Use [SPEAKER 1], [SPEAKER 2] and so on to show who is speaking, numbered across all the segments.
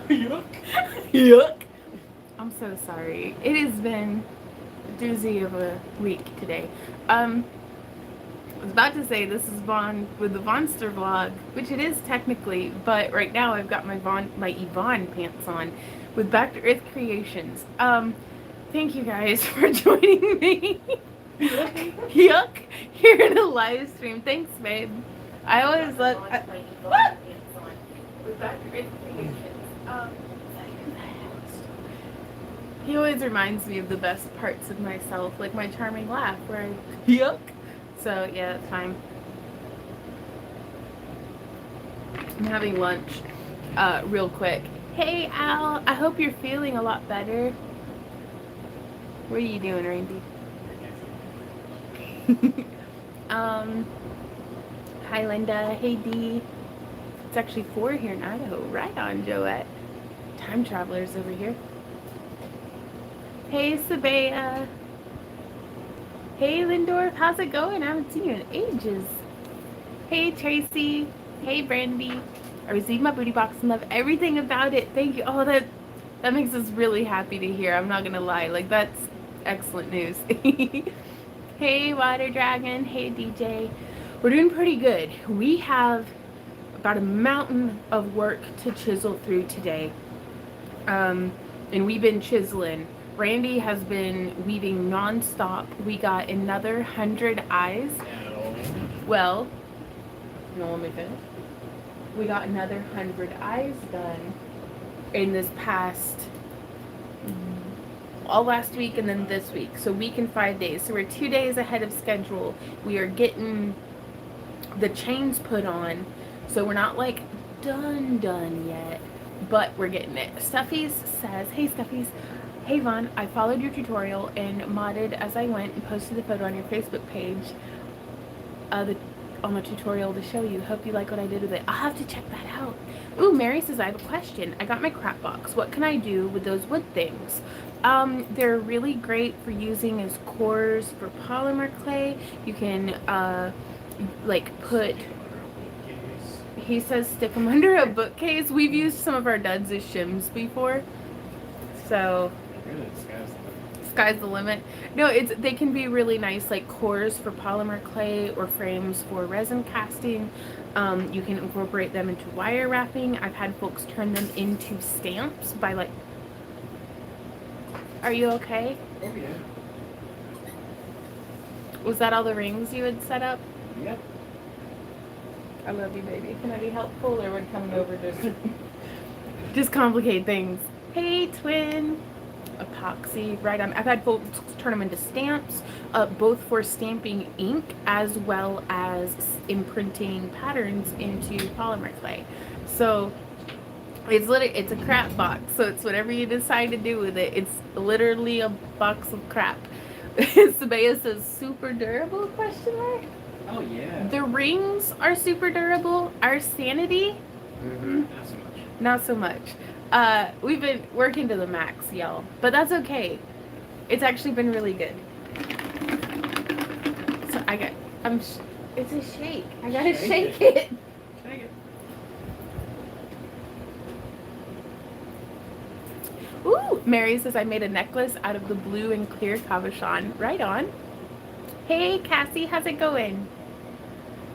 [SPEAKER 1] Yuck.
[SPEAKER 2] Yuck. I'm so sorry. It has been a doozy of a week today. I was about to say this is Vaughn with the Vonster vlog, which it is technically, but right now I've got my Yvonne pants on with Back to Earth Creations. Thank you guys for joining me. Yuck. Here in a live stream. Thanks, babe. I always love my Yvonne pants on with Back to Earth Creations. He always reminds me of the best parts of myself, like my charming laugh where I yuck. So yeah, that's fine. I'm having lunch real quick. Hey Al, I hope you're feeling a lot better. What are you doing, Randy? Hi Linda, hey Dee. It's actually 4 here in Idaho. Right on, Joette. Time travelers over here. Hey Sabea. Hey Lindorf, how's it going? I haven't seen you in ages. Hey Tracy. Hey Brandy. I received my booty box and love everything about it. Thank you. Oh, that makes us really happy to hear. I'm not gonna lie. Like, that's excellent news. Hey Water Dragon. Hey DJ. We're doing pretty good. We have about a mountain of work to chisel through today. And we've been chiseling. Randy has been weaving non-stop. We got another 100 eyes. Well, no, let me finish. We got another 100 eyes done in this past, all last week and then this week. So week and 5 days. So we're 2 days ahead of schedule. We are getting the chains put on. So we're not like done yet, but we're getting it. Stuffies says, hey Stuffies. Hey Vaughn, I followed your tutorial and modded as I went and posted the photo on your Facebook page on the tutorial to show you. Hope you like what I did with it. I'll have to check that out. Ooh, Mary says, I have a question. I got my crap box. What can I do with those wood things? They're really great for using as cores for polymer clay. You can like put, he says stick them under a bookcase. We've used some of our duds as shims before. So
[SPEAKER 1] Really,
[SPEAKER 2] sky's the limit. No, they can be really nice, like cores for polymer clay or frames for resin casting. You can incorporate them into wire wrapping. I've had folks turn them into stamps by like. Are you okay?
[SPEAKER 1] Oh yeah.
[SPEAKER 2] Was that all the rings you had set up?
[SPEAKER 1] Yep.
[SPEAKER 2] I love you, baby. Can I be helpful, or would coming over just complicate things? Hey, twin. Epoxy, right on. I've had folks turn them into stamps, both for stamping ink as well as imprinting patterns into polymer clay. So it's a crap box. So it's whatever you decide to do with it. It's literally a box of crap. Sabea says super durable ?
[SPEAKER 1] Oh yeah.
[SPEAKER 2] The rings are super durable. Our sanity,
[SPEAKER 1] Not so much.
[SPEAKER 2] not so much. We've been working to the max, y'all. But that's okay. It's actually been really good. So it's a shake. I gotta shake it.
[SPEAKER 1] Take it.
[SPEAKER 2] Ooh, Mary says I made a necklace out of the blue and clear cabochon. Right on. Hey, Cassie, how's it going?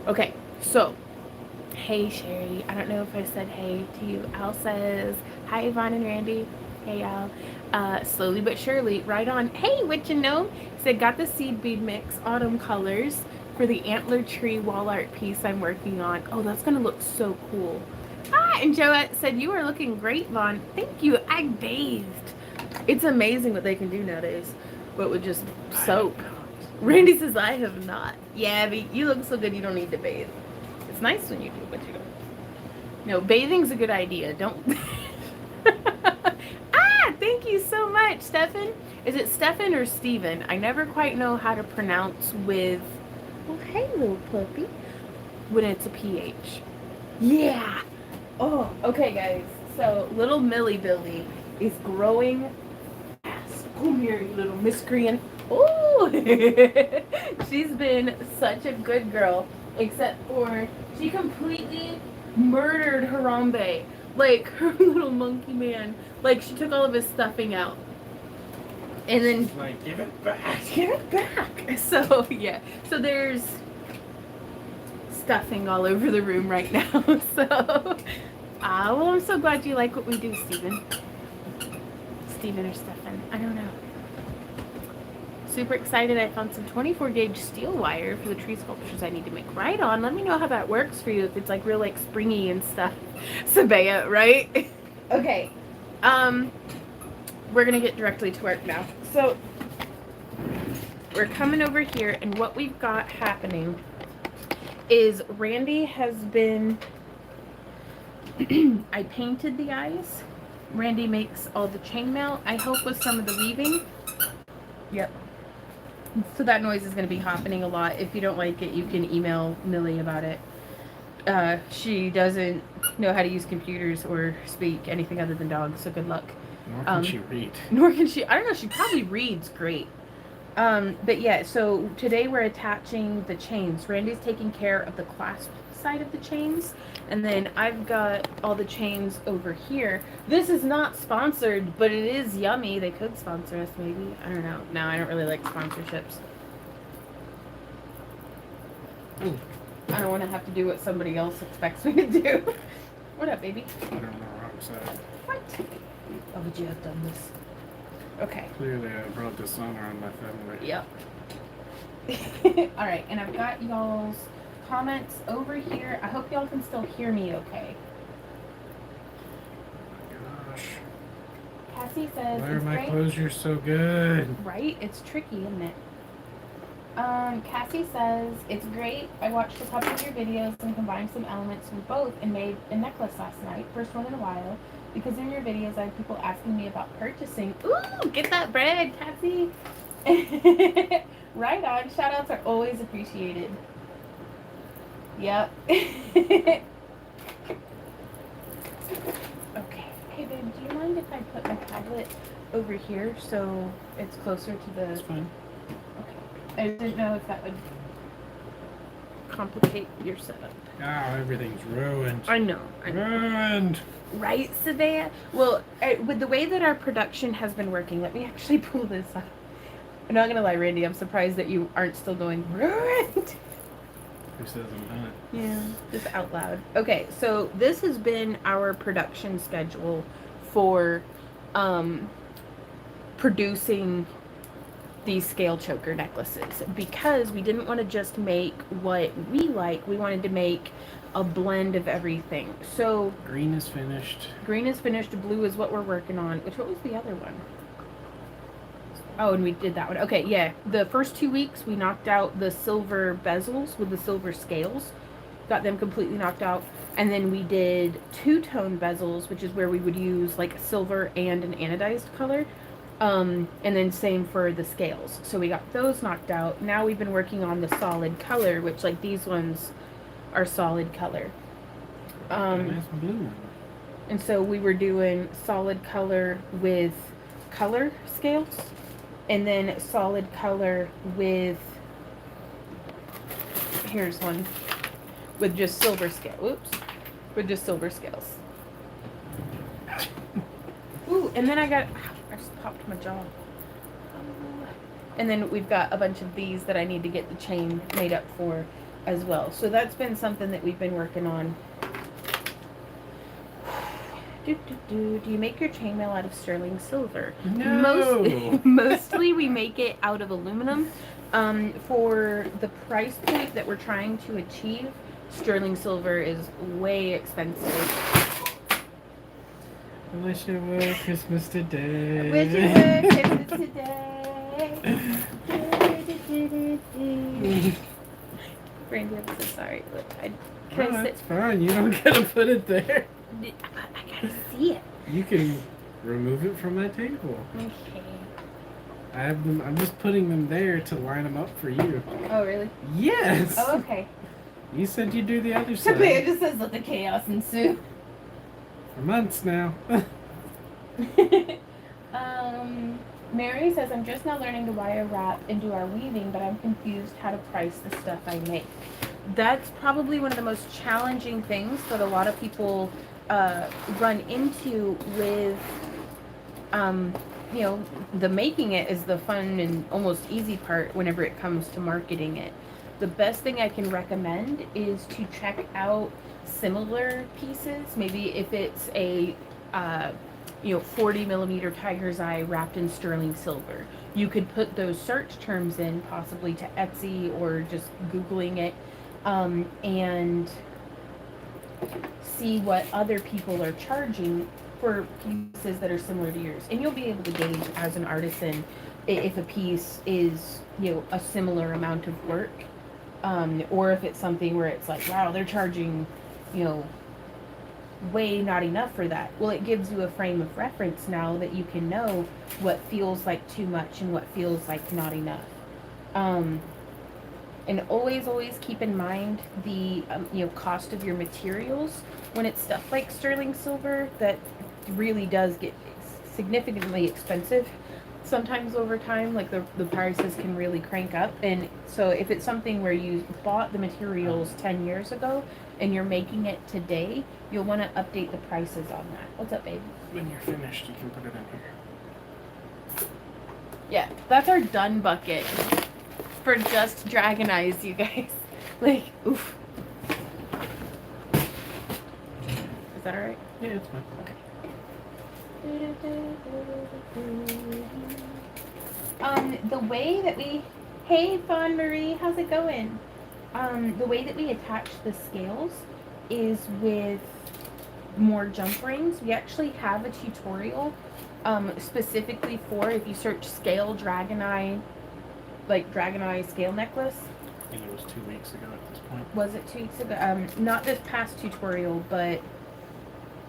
[SPEAKER 2] Okay, so, hey, Sherry. I don't know if I said hey to you. Al says, hi, Yvonne and Randy. Hey, Al. Slowly but surely, right on. Hey, what you know? He said, got the seed bead mix, autumn colors, for the antler tree wall art piece I'm working on. Oh, that's going to look so cool. And Joette said, you are looking great, Vaughn. Thank you. I bathed. It's amazing what they can do nowadays, but with just soap. Randy says, I have not. Yeah, but you look so good you don't need to bathe. It's nice when you do, but you don't. No, bathing's a good idea. Don't. Thank you so much, Stefan. Is it Stefan or Steven? I never quite know how to pronounce with, well, hey, little puppy, when it's a PH. Yeah. Oh, okay, guys. So, little Millie Billy is growing fast. Come here, you little miscreant. Oh, she's been such a good girl, except for she completely murdered Harambe. Like, her little monkey man. Like, she took all of his stuffing out. And then...
[SPEAKER 1] She's like, give it back.
[SPEAKER 2] Give it back! So, yeah. So there's stuffing all over the room right now. So, well, I'm so glad you like what we do, Steven. Steven or Stefan. I don't know. Super excited. I found some 24 gauge steel wire for the tree sculptures I need to make. Right on. Let me know how that works for you, if it's like real like springy and stuff. Sabea, right? Okay. We're gonna get directly to work now. So we're coming over here, and what we've got happening is Randy has been I painted the eyes. Randy makes all the chainmail. I help with some of the weaving. Yep. So that noise is going to be happening a lot. If you don't like it, you can email Millie about it. She doesn't know how to use computers or speak anything other than dogs, so good luck.
[SPEAKER 1] Nor can she read.
[SPEAKER 2] Nor can she. I don't know. She probably reads great. But yeah, so today we're attaching the chains. Randy's taking care of the clasp side of the chains, and then I've got all the chains over here. This is not sponsored, but it is yummy. They could sponsor us, maybe. I don't know. No, I don't really like sponsorships.
[SPEAKER 1] Ooh.
[SPEAKER 2] I don't want to have to do what somebody else expects me to do. What up, baby?
[SPEAKER 1] I don't know wrong side.
[SPEAKER 2] What? Oh, would you have done this? Okay.
[SPEAKER 1] Clearly, I brought dishonor on my family.
[SPEAKER 2] Yep. Alright, and I've got y'all's comments over here. I hope y'all can still hear me okay.
[SPEAKER 1] Oh my gosh.
[SPEAKER 2] Cassie says,
[SPEAKER 1] Why are
[SPEAKER 2] it's
[SPEAKER 1] my
[SPEAKER 2] great.
[SPEAKER 1] closures so good?
[SPEAKER 2] Right? It's tricky, isn't it? Cassie says, it's great. I watched a couple of your videos and combined some elements from both and made a necklace last night. First one in a while. Because in your videos, I have people asking me about purchasing. Ooh, get that bread, Cassie. Right on. Shout outs are always appreciated. Yep. Okay. Hey, babe, do you mind if I put my tablet over here so it's closer to the...
[SPEAKER 1] That's fine.
[SPEAKER 2] Okay. I didn't know if that would complicate your setup.
[SPEAKER 1] Oh, everything's ruined.
[SPEAKER 2] I know.
[SPEAKER 1] Ruined.
[SPEAKER 2] Right, Savannah? Well, with the way that our production has been working, let me actually pull this up. I'm not gonna lie, Randy, I'm surprised that you aren't still going, ruined!
[SPEAKER 1] Who says I'm not?
[SPEAKER 2] Yeah, just out loud. Okay, so this has been our production schedule for producing these scale choker necklaces, because we didn't want to just make what we like. We wanted to make a blend of everything. So
[SPEAKER 1] Green is finished.
[SPEAKER 2] green is finished, blue is what we're working on. What was the other one? Oh, and we did that one. Okay, yeah. The first 2 weeks we knocked out the silver bezels with the silver scales. Got them completely knocked out. And then we did two-tone bezels, which is where we would use like silver and an anodized color. And then same for the scales. So we got those knocked out. Now we've been working on the solid color, which like these ones are solid color.
[SPEAKER 1] Nice blue.
[SPEAKER 2] And so we were doing solid color with color scales, and then solid color with, here's one, with just silver scale. Oops. With just silver scales. Ooh, and then I just popped my jaw. And then we've got a bunch of these that I need to get the chain made up for as well. So that's been something that we've been working on. Do you make your chainmail out of sterling silver?
[SPEAKER 1] No.
[SPEAKER 2] Mostly we make it out of aluminum. For the price point that we're trying to achieve, sterling silver is way expensive.
[SPEAKER 1] I wish it were Christmas today.
[SPEAKER 2] Wish it were Christmas today. Brandy, I'm so sorry. Look, can I sit?
[SPEAKER 1] That's fine. You don't gotta put it there.
[SPEAKER 2] I gotta see it.
[SPEAKER 1] You can remove it from my table.
[SPEAKER 2] Okay.
[SPEAKER 1] I have them. I'm just putting them there to line them up for you.
[SPEAKER 2] Oh, really?
[SPEAKER 1] Yes.
[SPEAKER 2] Oh, okay.
[SPEAKER 1] You said you do the other side.
[SPEAKER 2] It just says let the chaos ensue.
[SPEAKER 1] For months now.
[SPEAKER 2] Mary says, I'm just now learning to wire wrap and do our weaving, but I'm confused how to price the stuff I make. That's probably one of the most challenging things that a lot of people run into with, you know, the making it is the fun and almost easy part whenever it comes to marketing it. The best thing I can recommend is to check out similar pieces. Maybe if it's a, you know, 40 millimeter tiger's eye wrapped in sterling silver. You could put those search terms in possibly to Etsy or just Googling it, and see what other people are charging for pieces that are similar to yours. And you'll be able to gauge as an artisan if a piece is, you know, a similar amount of work, or if it's something where it's like, wow, they're charging, you know, way not enough for that. Well, it gives you a frame of reference now that you can know what feels like too much and what feels like not enough. And always keep in mind the you know, cost of your materials. When it's stuff like sterling silver, that really does get significantly expensive sometimes over time. Like the prices can really crank up. And so if it's something where you bought the materials 10 years ago and you're making it today, you'll want to update the prices on that. What's up, babe?
[SPEAKER 1] When you're finished, you can put it in here.
[SPEAKER 2] Yeah, that's our done bucket for just Dragon Eyes, you guys. Like, oof. Is that alright?
[SPEAKER 1] Yeah, it's fine.
[SPEAKER 2] Okay. The way that we, hey Fawn Marie, how's it going? The way that we attach the scales is with more jump rings. We actually have a tutorial specifically for, if you search scale Dragon Eye, like Dragon Eye scale necklace.
[SPEAKER 1] I think it was 2 weeks ago at this point.
[SPEAKER 2] Was it 2 weeks ago? Not this past tutorial, but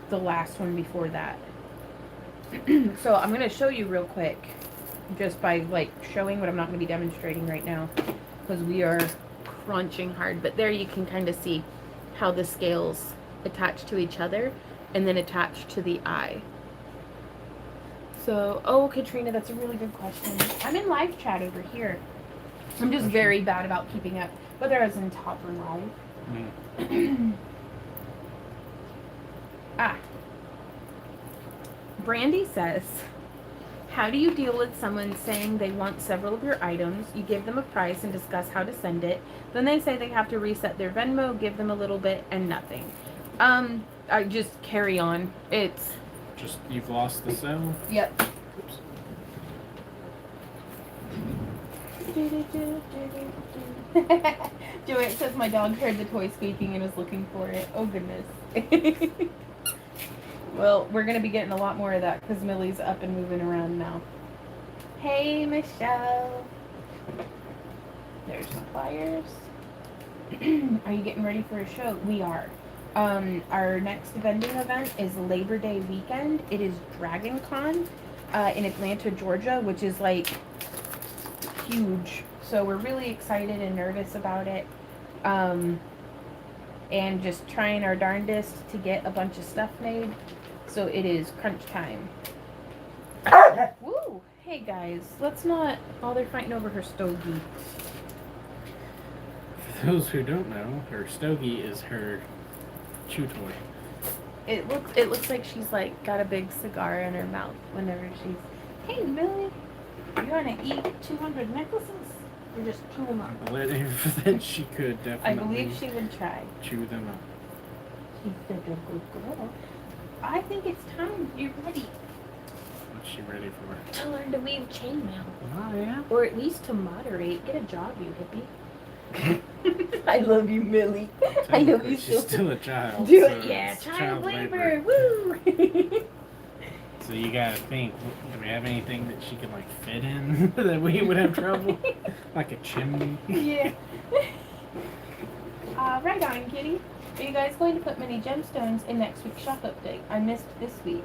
[SPEAKER 2] the last one before that. So I'm going to show you real quick, just by like showing what I'm not going to be demonstrating right now, because we are crunching hard. But there you can kind of see how the scales attach to each other and then attach to the eye. So, oh, Katrina, that's a really good question. I'm in live chat over here. I'm just very bad about keeping up, whether I was in top or live. Brandy says, how do you deal with someone saying they want several of your items? You give them a price and discuss how to send it. Then they say they have to reset their Venmo, give them a little bit, and nothing. I just carry on. It's
[SPEAKER 1] just, you've lost the sale?
[SPEAKER 2] Yep.
[SPEAKER 1] Oops.
[SPEAKER 2] Joanne says my dog heard the toy squeaking and was looking for it. Oh goodness. Well, we're going to be getting a lot more of that because Millie's up and moving around now. Hey, Michelle. There's some flyers. Are you getting ready for a show? We are. Our next vending event is Labor Day weekend. It is Dragon Con in Atlanta, Georgia, which is like huge. So we're really excited and nervous about it. And just trying our darndest to get a bunch of stuff made. So it is crunch time. Woo! Hey guys, let's not. Oh, they're fighting over her stogie.
[SPEAKER 1] For those who don't know, her stogie is her chew toy.
[SPEAKER 2] It looks like she's like got a big cigar in her mouth whenever she's. Hey Millie, you wanna eat 200 necklaces? Or just chew them up?
[SPEAKER 1] That she could definitely.
[SPEAKER 2] I believe she would try.
[SPEAKER 1] Chew them up.
[SPEAKER 2] She's such a good girl. I think it's time you're ready.
[SPEAKER 1] What's she ready for?
[SPEAKER 2] To learn to weave chainmail.
[SPEAKER 1] Oh yeah.
[SPEAKER 2] Or at least to moderate. Get a job, you hippie. I love you, Millie. I love you so.
[SPEAKER 1] She's still a child.
[SPEAKER 2] Do
[SPEAKER 1] so
[SPEAKER 2] it, yeah.
[SPEAKER 1] it's
[SPEAKER 2] Child labor. Woo!
[SPEAKER 1] So you gotta think, do we have anything that she could like fit in that we would have trouble? Like a chimney?
[SPEAKER 2] Yeah. Right on, kitty. Are you guys going to put many gemstones in next week's shop update? I missed this week.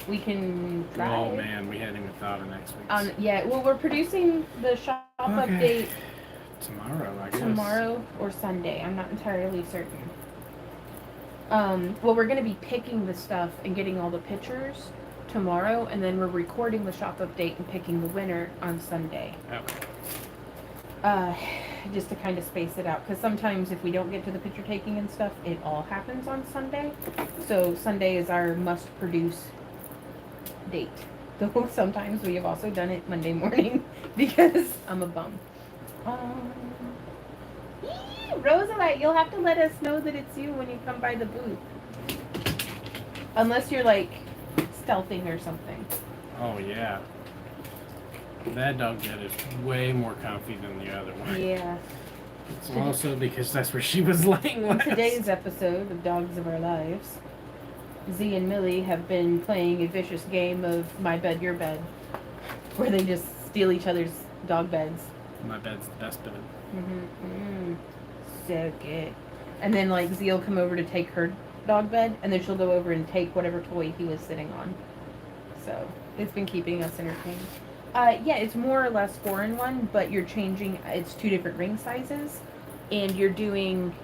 [SPEAKER 2] We can try.
[SPEAKER 1] Oh man, we hadn't even thought of next week.
[SPEAKER 2] Yeah, well, we're producing the shop update
[SPEAKER 1] tomorrow, I guess.
[SPEAKER 2] Tomorrow or Sunday. I'm not entirely certain. Well, we're going to be picking the stuff and getting all the pictures tomorrow, and then we're recording the shop update and picking the winner on Sunday.
[SPEAKER 1] Okay.
[SPEAKER 3] just to kind of space it out. Because sometimes if we don't get to the picture taking and stuff, it all happens on Sunday. So Sunday is our must produce date. Though sometimes we have also done it Monday morning because I'm a bum. Rosalite, you'll have to let us know that it's you when you come by the booth. Unless you're like stealthing or something.
[SPEAKER 1] Oh yeah. That dog bed is way more comfy than the other one.
[SPEAKER 3] Yeah.
[SPEAKER 1] It's also because that's where she was laying
[SPEAKER 3] In
[SPEAKER 1] last.
[SPEAKER 3] today's episode of Dogs of Our Lives, Z and Millie have been playing a vicious game of My Bed, Your Bed, where they just steal each other's dog beds.
[SPEAKER 1] My bed's the best bed.
[SPEAKER 3] So good. And then like Z will come over to take her dog bed, and then she'll go over and take whatever toy he was sitting on. So it's been keeping us entertained. Yeah, it's more or less 4-in-1, but you're changing. It's 2 different ring sizes, and you're doing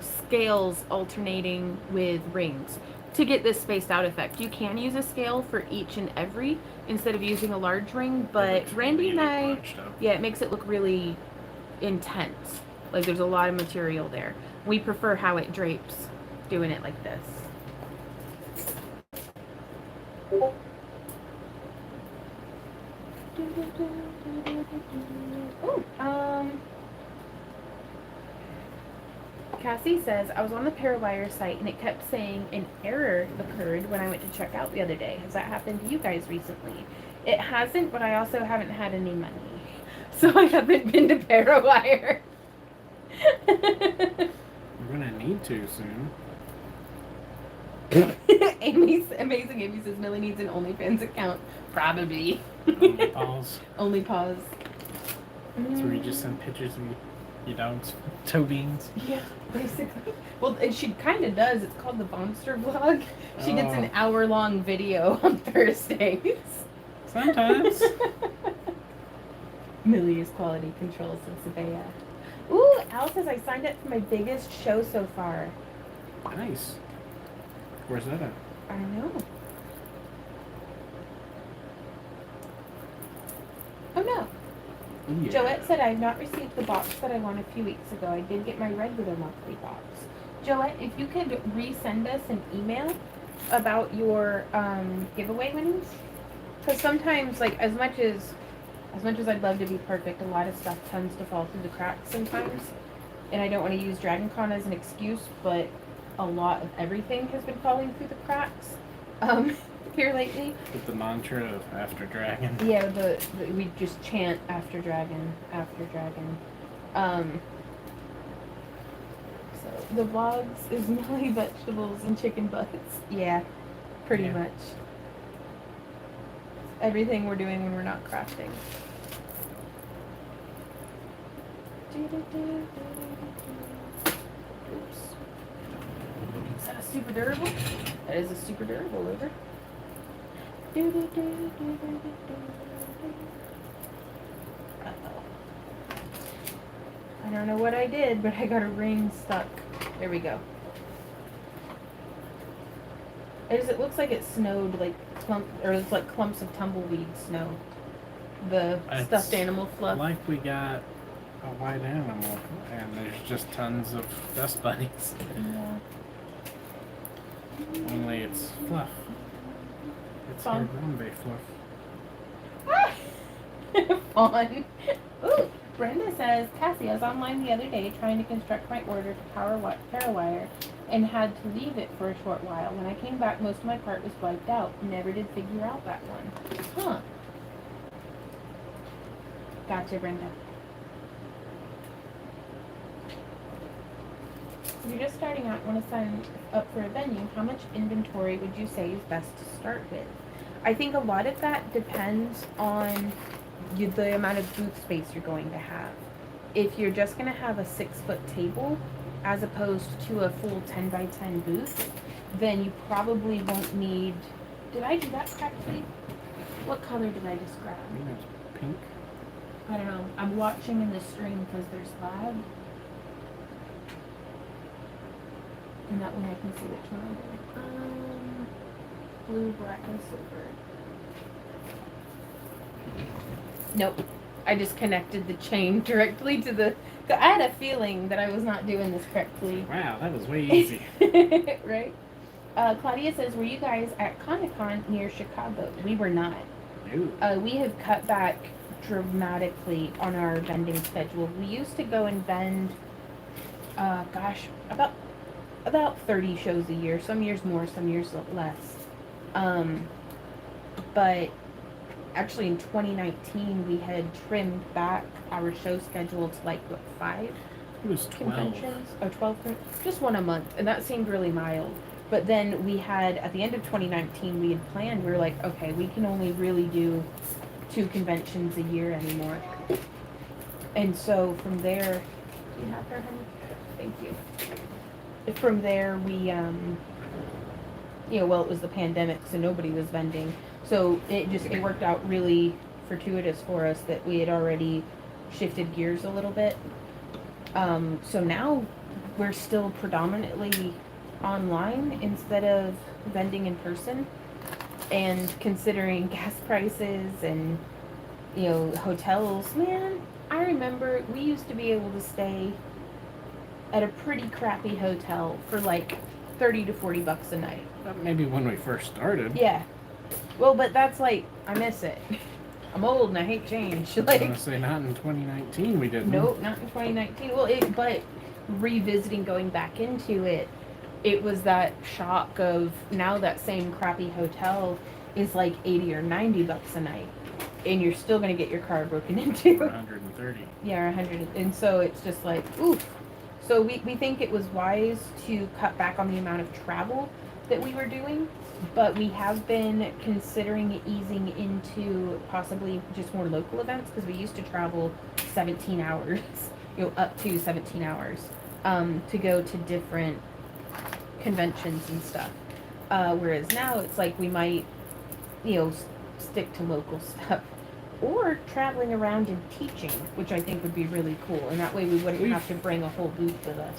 [SPEAKER 3] scales alternating with rings to get this spaced out effect. You can use a scale for each and every instead of using a large ring, but Randy and I, yeah, it makes it look really intense. Like there's a lot of material there. We prefer how it drapes, doing it like this. Ooh, Cassie says, I was on the Parawire site and it kept saying an error occurred when I went to check out the other day. Has that happened to you guys recently? It hasn't, but I also haven't had any money. So I haven't been to Parawire.
[SPEAKER 1] We're gonna need to soon.
[SPEAKER 3] Amy's amazing. Amy says Millie needs an OnlyFans account. Probably.
[SPEAKER 1] Only paws.
[SPEAKER 3] Only pause.
[SPEAKER 1] That's where you just send pictures of your dog's toe beans.
[SPEAKER 3] Yeah, basically. Well, and she kind of does. It's called the Monster Vlog. She gets an hour-long video on Thursdays.
[SPEAKER 1] Sometimes.
[SPEAKER 3] Millie is quality control since Sabea. Ooh, Al says I signed up for my biggest show so far.
[SPEAKER 1] Nice. Where's that at?
[SPEAKER 3] I know. Oh no.
[SPEAKER 1] Yeah.
[SPEAKER 3] Joette said I have not received the box that I won a few weeks ago. I did get my regular monthly box. Joette, if you could resend us an email about your giveaway winnings, because sometimes, like, as much as I'd love to be perfect, a lot of stuff tends to fall through the cracks sometimes, and I don't want to use DragonCon as an excuse, but a lot of everything has been falling through the cracks here lately.
[SPEAKER 1] With the mantra of after dragon.
[SPEAKER 3] Yeah, we just chant after dragon, after dragon. So the vlogs is Millie vegetables and chicken butts. Yeah, pretty much. Everything we're doing when we're not crafting. Oops. Is that a super durable? That is a super durable, over. Uh-oh. I don't know what I did, but I got a ring stuck. There we go. It looks like it snowed, like it's like clumps of tumbleweed snow. The stuffed animal fluff.
[SPEAKER 1] Like we got a white animal, and there's just tons of dust bunnies.
[SPEAKER 3] Yeah.
[SPEAKER 1] Only it's fluff. It's
[SPEAKER 3] Fun.
[SPEAKER 1] Harambe fluff.
[SPEAKER 3] Fun. Ooh, Brenda says, Cassie, I was online the other day trying to construct my order to Parawire and had to leave it for a short while. When I came back, most of my part was wiped out. Never did figure out that one. Huh. Gotcha, Brenda. If you're just starting out and want to sign up for a venue, how much inventory would you say is best to start with? I think a lot of that depends on the amount of booth space you're going to have. If you're just going to have a 6-foot table as opposed to a full 10 by 10 booth, then you probably won't need... Did I do that correctly? What color did I just grab?
[SPEAKER 1] I think it's pink.
[SPEAKER 3] I don't know. I'm watching in the stream because there's lag. And that way I can see which one I'm doing. Blue, black, and silver. Nope. I just connected the chain directly to the. I had a feeling that I was not doing this correctly.
[SPEAKER 1] Wow, that was way easy.
[SPEAKER 3] Right? Claudia says, were you guys at Comic-Con near Chicago? We were not.
[SPEAKER 1] No.
[SPEAKER 3] We have cut back dramatically on our vending schedule. We used to go and vend, gosh, about 30 shows a year. Some years more, some years less. But actually in 2019 we had trimmed back our show schedule to like what, 5
[SPEAKER 1] It was 12.
[SPEAKER 3] conventions? Oh, 12, just one a month, and that seemed really mild. But then we had, at the end of 2019, we had planned, we were like, okay, we can only really do 2 conventions a year anymore. And so from there, do you have her, honey? Thank you. From there, we, well, it was the pandemic, so nobody was vending. So it worked out really fortuitous for us that we had already shifted gears a little bit. So now we're still predominantly online instead of vending in person. And considering gas prices and, hotels, man, I remember we used to be able to stay at a pretty crappy hotel for like $30 to $40 a night.
[SPEAKER 1] Maybe when we first started.
[SPEAKER 3] Yeah. Well, but that's like, I miss it. I'm old and I hate change.
[SPEAKER 1] I was going to say, not in 2019 we didn't.
[SPEAKER 3] Nope, not in 2019. Well, but revisiting, going back into it, it was that shock of now that same crappy hotel is like 80 or $90 a night. And you're still going to get your car broken into.
[SPEAKER 1] 130.
[SPEAKER 3] Yeah, 100. And so it's just like, oof. So we think it was wise to cut back on the amount of travel that we were doing, but we have been considering easing into possibly just more local events, because we used to travel 17 hours, up to 17 hours, to go to different conventions and stuff. Whereas now it's like we might, stick to local stuff. Or traveling around and teaching, which I think would be really cool. And that way we wouldn't have to bring a whole booth with us.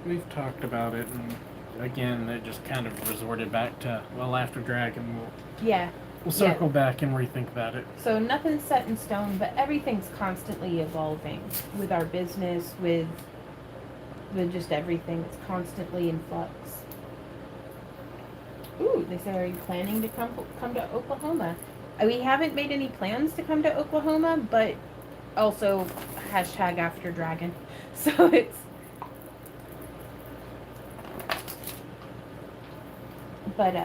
[SPEAKER 1] We've talked about it, and again, it just kind of resorted back to, well, after Dragon, we'll circle back and rethink about it.
[SPEAKER 3] So nothing's set in stone, but everything's constantly evolving with our business, with just everything. It's constantly in flux. Ooh, they say, are you planning to come to Oklahoma? We haven't made any plans to come to Oklahoma, but also hashtag after Dragon. So it's... But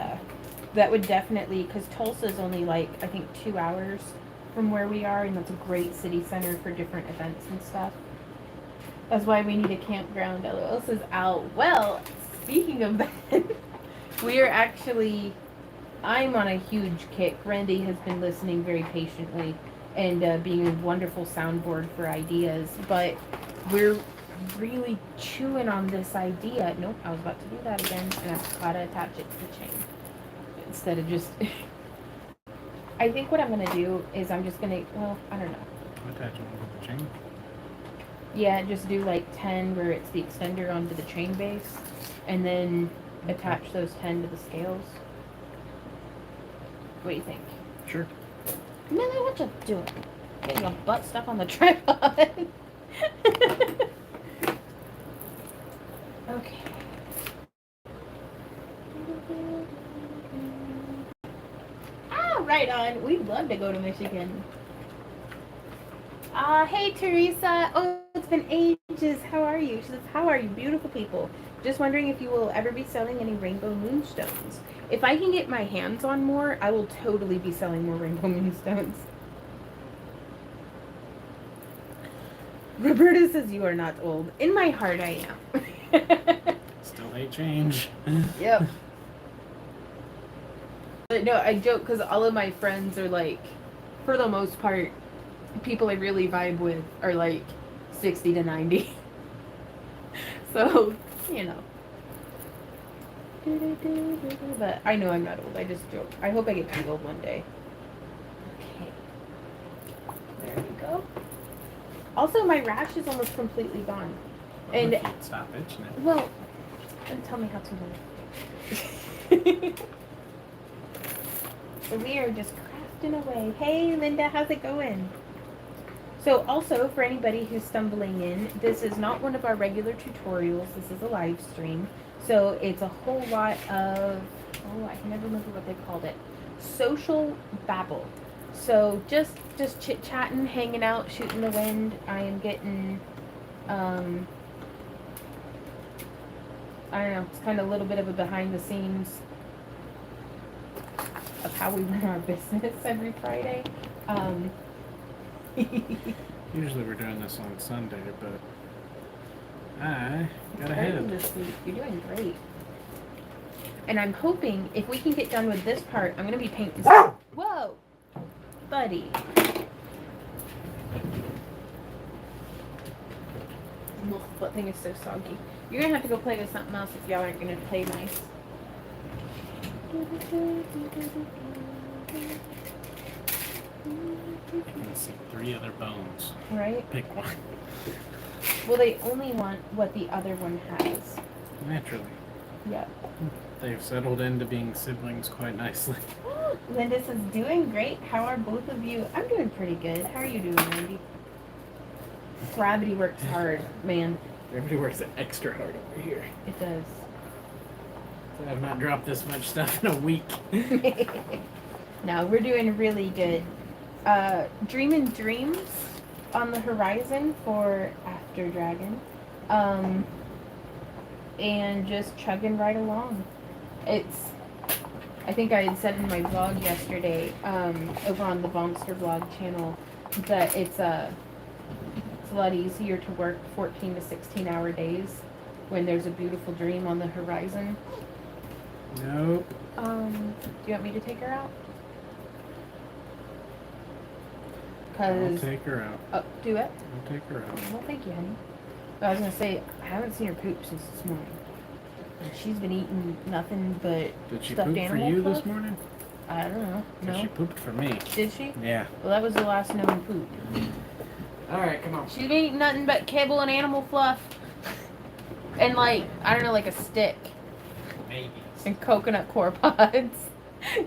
[SPEAKER 3] that would definitely, because Tulsa's only like, I think 2 hours from where we are, and that's a great city center for different events and stuff. That's why we need a campground. LOL says Al. Well, speaking of that, we are actually... I'm on a huge kick. Randy has been listening very patiently and being a wonderful soundboard for ideas, but we're really chewing on this idea. Nope, I was about to do that again, and I've got to attach it to the chain instead of just... I think what I'm going to do is I'm just going to, well, I don't know.
[SPEAKER 1] Attach it to the chain?
[SPEAKER 3] Yeah, just do like 10 where it's the extender onto the chain base, and then attach those 10 to the scales. What do you think?
[SPEAKER 1] Sure.
[SPEAKER 3] Millie, what you doing? Getting your butt stuck on the tripod. Okay. Ah, right on. We'd love to go to Michigan. Hey Teresa. Oh, it's been ages. How are you? She says, how are you, beautiful people? Just wondering if you will ever be selling any rainbow moonstones. If I can get my hands on more, I will totally be selling more rainbow moonstones. Roberta says you are not old. In my heart, I am.
[SPEAKER 1] Still hate change.
[SPEAKER 3] Yep. But no, I joke because all of my friends are like, for the most part, people I really vibe with are like 60 to 90. So, But I know I'm not old. I just joke. I hope I get to be old one day. Okay. There we go. Also, my rash is almost completely gone.
[SPEAKER 1] Well,
[SPEAKER 3] And
[SPEAKER 1] if you'd stop itching it.
[SPEAKER 3] well, and tell me how to live. So we are just crafting away. Hey, Linda, how's it going? So also, for anybody who's stumbling in, this is not one of our regular tutorials. This is a live stream. So it's a whole lot of, I can never remember what they called it. Social babble. So just chit-chatting, hanging out, shooting the wind. I am getting, I don't know, it's kind of a little bit of a behind the scenes of how we run our business every Friday.
[SPEAKER 1] Usually we're doing this on Sunday, but I got ahead
[SPEAKER 3] this week. You're doing great. And I'm hoping if we can get done with this part, I'm gonna be painting. Whoa, buddy. Ugh, that thing is so soggy. You're gonna have to go play with something else if y'all aren't gonna play nice.
[SPEAKER 1] Let's see, 3 other bones.
[SPEAKER 3] Right?
[SPEAKER 1] Pick one.
[SPEAKER 3] Well, they only want what the other one has.
[SPEAKER 1] Naturally.
[SPEAKER 3] Yep.
[SPEAKER 1] They've settled into being siblings quite nicely.
[SPEAKER 3] Linda says, doing great. How are both of you? I'm doing pretty good. How are you doing, Randy? Gravity works hard, man.
[SPEAKER 1] Everybody works extra hard over here.
[SPEAKER 3] It does.
[SPEAKER 1] So I've not dropped this much stuff in a week.
[SPEAKER 3] No, we're doing really good. Dreaming Dreams on the horizon for After Dragon. And just chugging right along. I think I had said in my vlog yesterday, over on the Bonster vlog channel, that it's a lot easier to work 14 to 16 hour days when there's a beautiful dream on the horizon.
[SPEAKER 1] Nope.
[SPEAKER 3] Do you want me to take her out?
[SPEAKER 1] I'll take her out.
[SPEAKER 3] Oh, do it?
[SPEAKER 1] I'll take her out.
[SPEAKER 3] Well, thank you, honey. I was gonna say, I haven't seen her poop since this morning. And she's been eating nothing but
[SPEAKER 1] Did she
[SPEAKER 3] stuffed
[SPEAKER 1] poop for
[SPEAKER 3] animal
[SPEAKER 1] you
[SPEAKER 3] food.
[SPEAKER 1] this morning?
[SPEAKER 3] I don't know.
[SPEAKER 1] 'Cause
[SPEAKER 3] No.
[SPEAKER 1] she pooped for me.
[SPEAKER 3] Did she?
[SPEAKER 1] Yeah.
[SPEAKER 3] Well, that was the last known poop.
[SPEAKER 1] Alright, come on.
[SPEAKER 3] She's been eating nothing but kibble and animal fluff. And like, I don't know, like a stick.
[SPEAKER 1] Maybe.
[SPEAKER 3] And coconut core pods.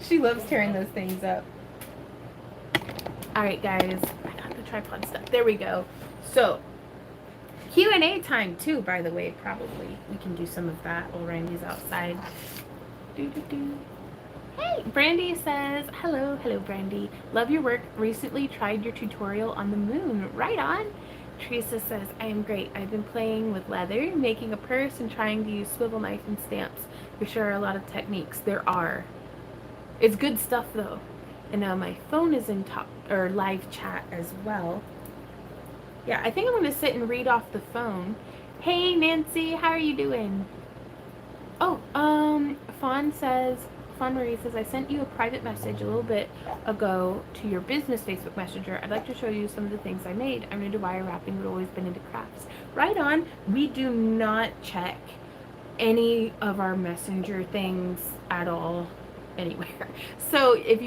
[SPEAKER 3] She loves tearing those things up. Alright guys, I got the tripod stuff. There we go. So, Q&A time too, by the way, probably. We can do some of that while Randy's outside. Hey, Brandy says, hello, Brandy. Love your work. Recently tried your tutorial on the moon. Right on. Teresa says, I am great. I've been playing with leather, making a purse, and trying to use swivel knife and stamps. For sure, a lot of techniques. There are. It's good stuff though. And now my phone is in live chat as well. Yeah, I think I'm gonna sit and read off the phone. Hey Nancy, how are you doing? Oh, Fawn Marie says, I sent you a private message a little bit ago to your business Facebook Messenger. I'd like to show you some of the things I made. I'm into wire wrapping, but always been into crafts. Right on. We do not check any of our messenger things at all anywhere. So if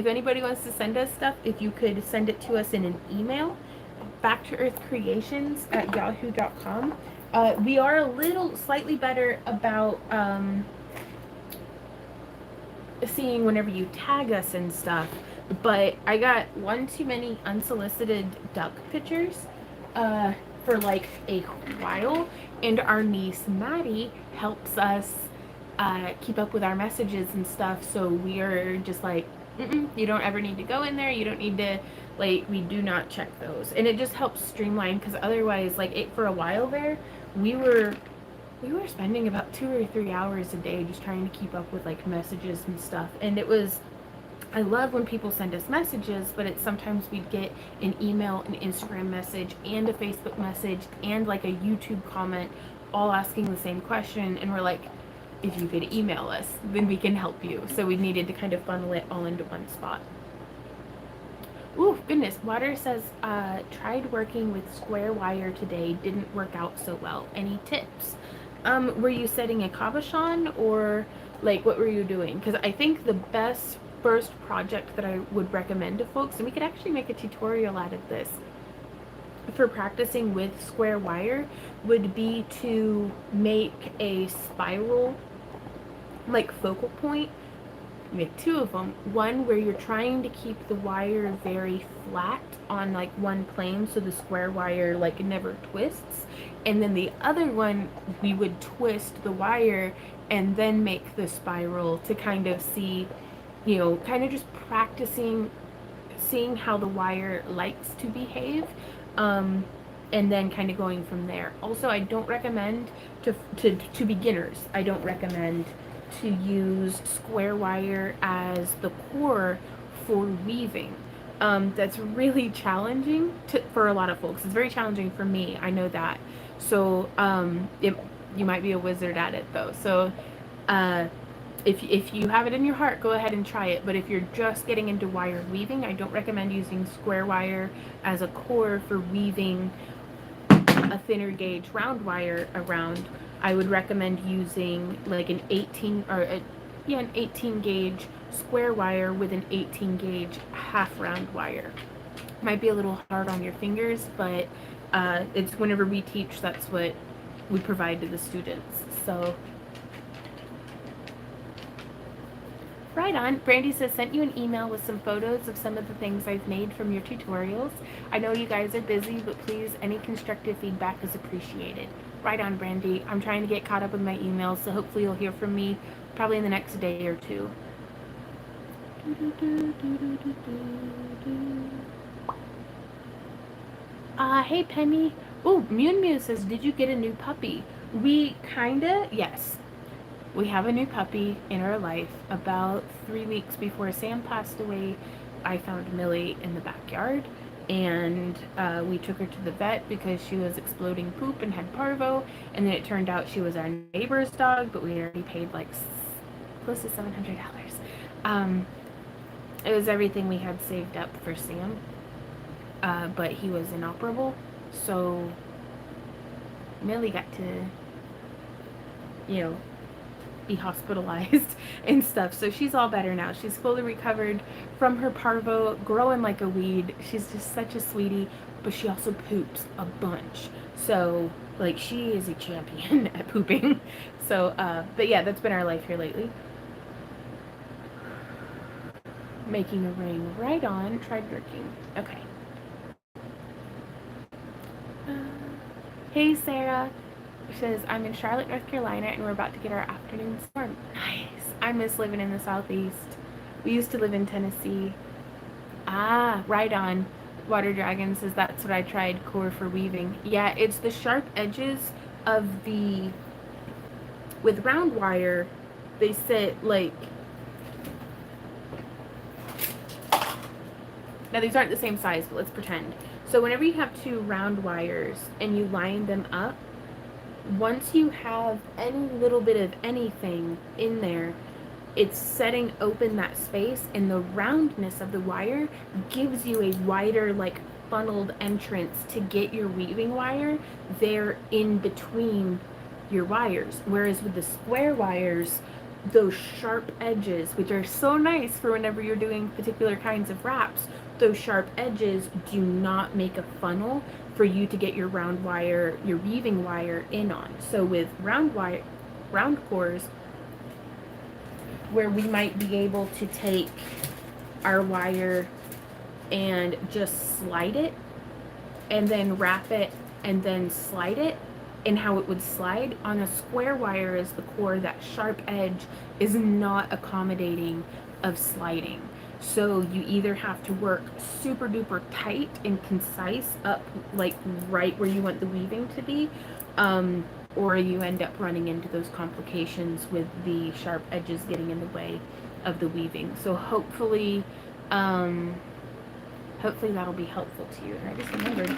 [SPEAKER 3] anybody wants to send us stuff, if you could send it to us in an email, backtoearthcreations@yahoo.com. We are a little slightly better about seeing whenever you tag us and stuff, but I got one too many unsolicited duck pictures for like a while, and our niece Maddie helps us keep up with our messages and stuff, so we are just like, you don't ever need to go in there, you don't need to, like, we do not check those, and it just helps streamline, because otherwise, like, for a while there, we were spending about 2 or 3 hours a day just trying to keep up with like messages and stuff, and it was, I love when people send us messages, but it's sometimes we'd get an email, an Instagram message, and a Facebook message, and like a YouTube comment, all asking the same question, and we're like, if you could email us, then we can help you. So we needed to kind of funnel it all into one spot. Ooh, goodness. Water says, tried working with square wire today, didn't work out so well. Any tips? Were you setting a cabochon, or like what were you doing? Because I think the best first project that I would recommend to folks, and we could actually make a tutorial out of this, for practicing with square wire, would be to make a spiral like focal point
[SPEAKER 2] make two of them. One where you're trying to keep the wire very flat on like one plane so the square wire like never twists. And then the other one, we would twist the wire and then make the spiral to kind of see, you know, kind of just practicing, seeing how the wire likes to behave. And then kind of going from there. Also, I don't recommend to beginners, I don't recommend to use square wire as the core for weaving. That's really challenging for a lot of folks. It's very challenging for me, I know that. So you might be a wizard at it though. So if you have it in your heart, go ahead and try it. But if you're just getting into wire weaving, I don't recommend using square wire as a core for weaving a thinner gauge round wire around. I would recommend using like an 18 gauge square wire with an 18 gauge half round wire. Might be a little hard on your fingers, but it's whenever we teach, that's what we provide to the students. So right on. Brandy says, sent you an email with some photos of some of the things I've made from your tutorials. I know you guys are busy, but please, any constructive feedback is appreciated. Right on, Brandy. I'm trying to get caught up with my emails, so hopefully you'll hear from me probably in the next day or two. Hey, Penny. Oh, Mew Mew says, did you get a new puppy? We kinda, yes. We have a new puppy in our life. About 3 weeks before Sam passed away, I found Millie in the backyard, and we took her to the vet because she was exploding poop and had parvo, and then it turned out she was our neighbor's dog, but we already paid like close to $700. It was everything we had saved up for Sam, but he was inoperable, so Millie got to, you know, be hospitalized and stuff. So she's all better now. She's fully recovered from her parvo, growing like a weed. She's just such a sweetie, but she also poops a bunch. So like she is a champion at pooping. So but yeah, that's been our life here lately. Making a ring. Right on. Tried working. Okay. Hey Sarah. She says, I'm in Charlotte, North Carolina, and we're about to get our afternoon storm. Nice. I miss living in the Southeast. We used to live in Tennessee. Ah, right on. Water Dragon says, that's what I tried, core for weaving. Yeah, it's the sharp edges of the... With round wire, they sit like... Now, these aren't the same size, but let's pretend. So whenever you have two round wires and you line them up, once you have any little bit of anything in there, it's setting open that space, and the roundness of the wire gives you a wider, like funneled entrance to get your weaving wire there in between your wires. Whereas with the square wires, those sharp edges, which are so nice for whenever you're doing particular kinds of wraps, those sharp edges do not make a funnel for you to get your round wire, your weaving wire in on. So with round cores, where we might be able to take our wire and just slide it, and then wrap it, and then slide it, and how it would slide on a square wire is the core, that sharp edge is not accommodating of sliding. So you either have to work super duper tight and concise up like right where you want the weaving to be, or you end up running into those complications with the sharp edges getting in the way of the weaving. So hopefully that'll be helpful to you. And I just remembered,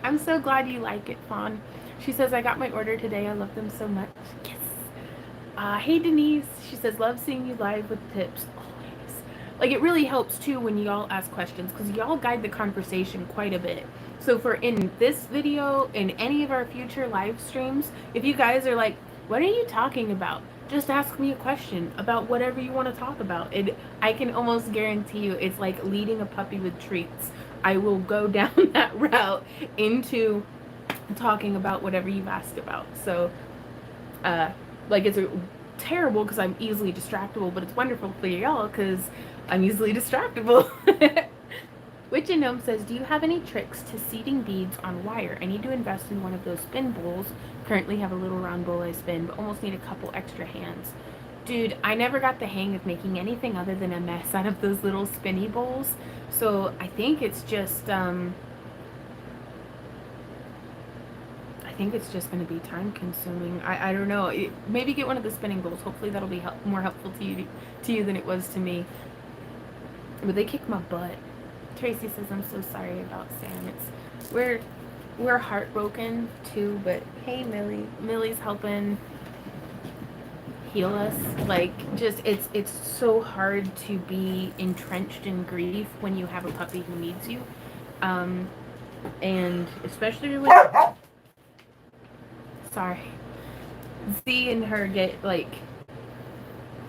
[SPEAKER 2] I'm so glad you like it, Fawn. She says, I got my order today. I love them so much. Yes. Hey, Denise. She says, love seeing you live with tips. Always. Like, it really helps, too, when y'all ask questions, because y'all guide the conversation quite a bit. So for in this video, in any of our future live streams, if you guys are like, what are you talking about? Just ask me a question about whatever you want to talk about. I can almost guarantee you it's like leading a puppy with treats. I will go down that route into talking about whatever you've asked about. So, like, it's terrible because I'm easily distractible, but it's wonderful for y'all because I'm easily distractible. Witch and Gnome says, do you have any tricks to seeding beads on wire? I need to invest in one of those spin bowls. Currently have a little round bowl I spin, but almost need a couple extra hands. Dude, I never got the hang of making anything other than a mess out of those little spinny bowls. So I think it's just, going to be time consuming. I don't know. Maybe get one of the spinning bowls. Hopefully that'll be more helpful to you than it was to me. But they kick my butt. Tracy says, I'm so sorry about Sam. We're heartbroken too, but hey, Millie's helping heal us. Like, just it's so hard to be entrenched in grief when you have a puppy who needs you. And especially with Z and her get like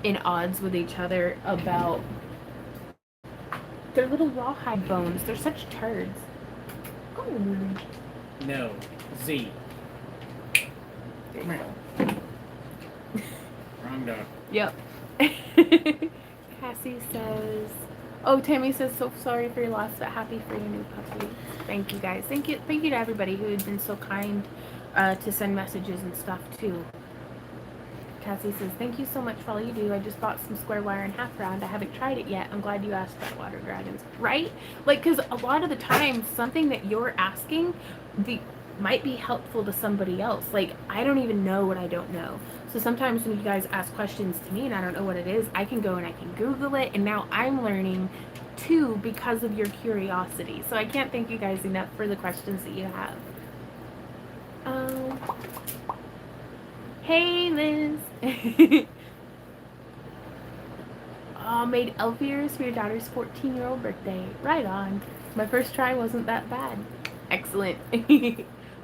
[SPEAKER 2] in odds with each other about their little rawhide bones. They're such turds. Oh.
[SPEAKER 1] No. Z. Wrong dog.
[SPEAKER 2] Yep. Cassie says, oh, Tammy says, so sorry for your loss, but happy for your new puppy. Thank you, guys. Thank you to everybody who has been so kind to send messages and stuff, too. Cassie says, thank you so much for all you do. I just bought some square wire and half round. I haven't tried it yet. I'm glad you asked about water dragons. Right? Like, because a lot of the time, something that you're asking might be helpful to somebody else. Like, I don't even know what I don't know. So sometimes when you guys ask questions to me and I don't know what it is, I can go and I can Google it. And now I'm learning, too, because of your curiosity. So I can't thank you guys enough for the questions that you have. Hey, Liz. Oh, made elf ears for your daughter's 14-year-old birthday. Right on. My first try wasn't that bad. Excellent.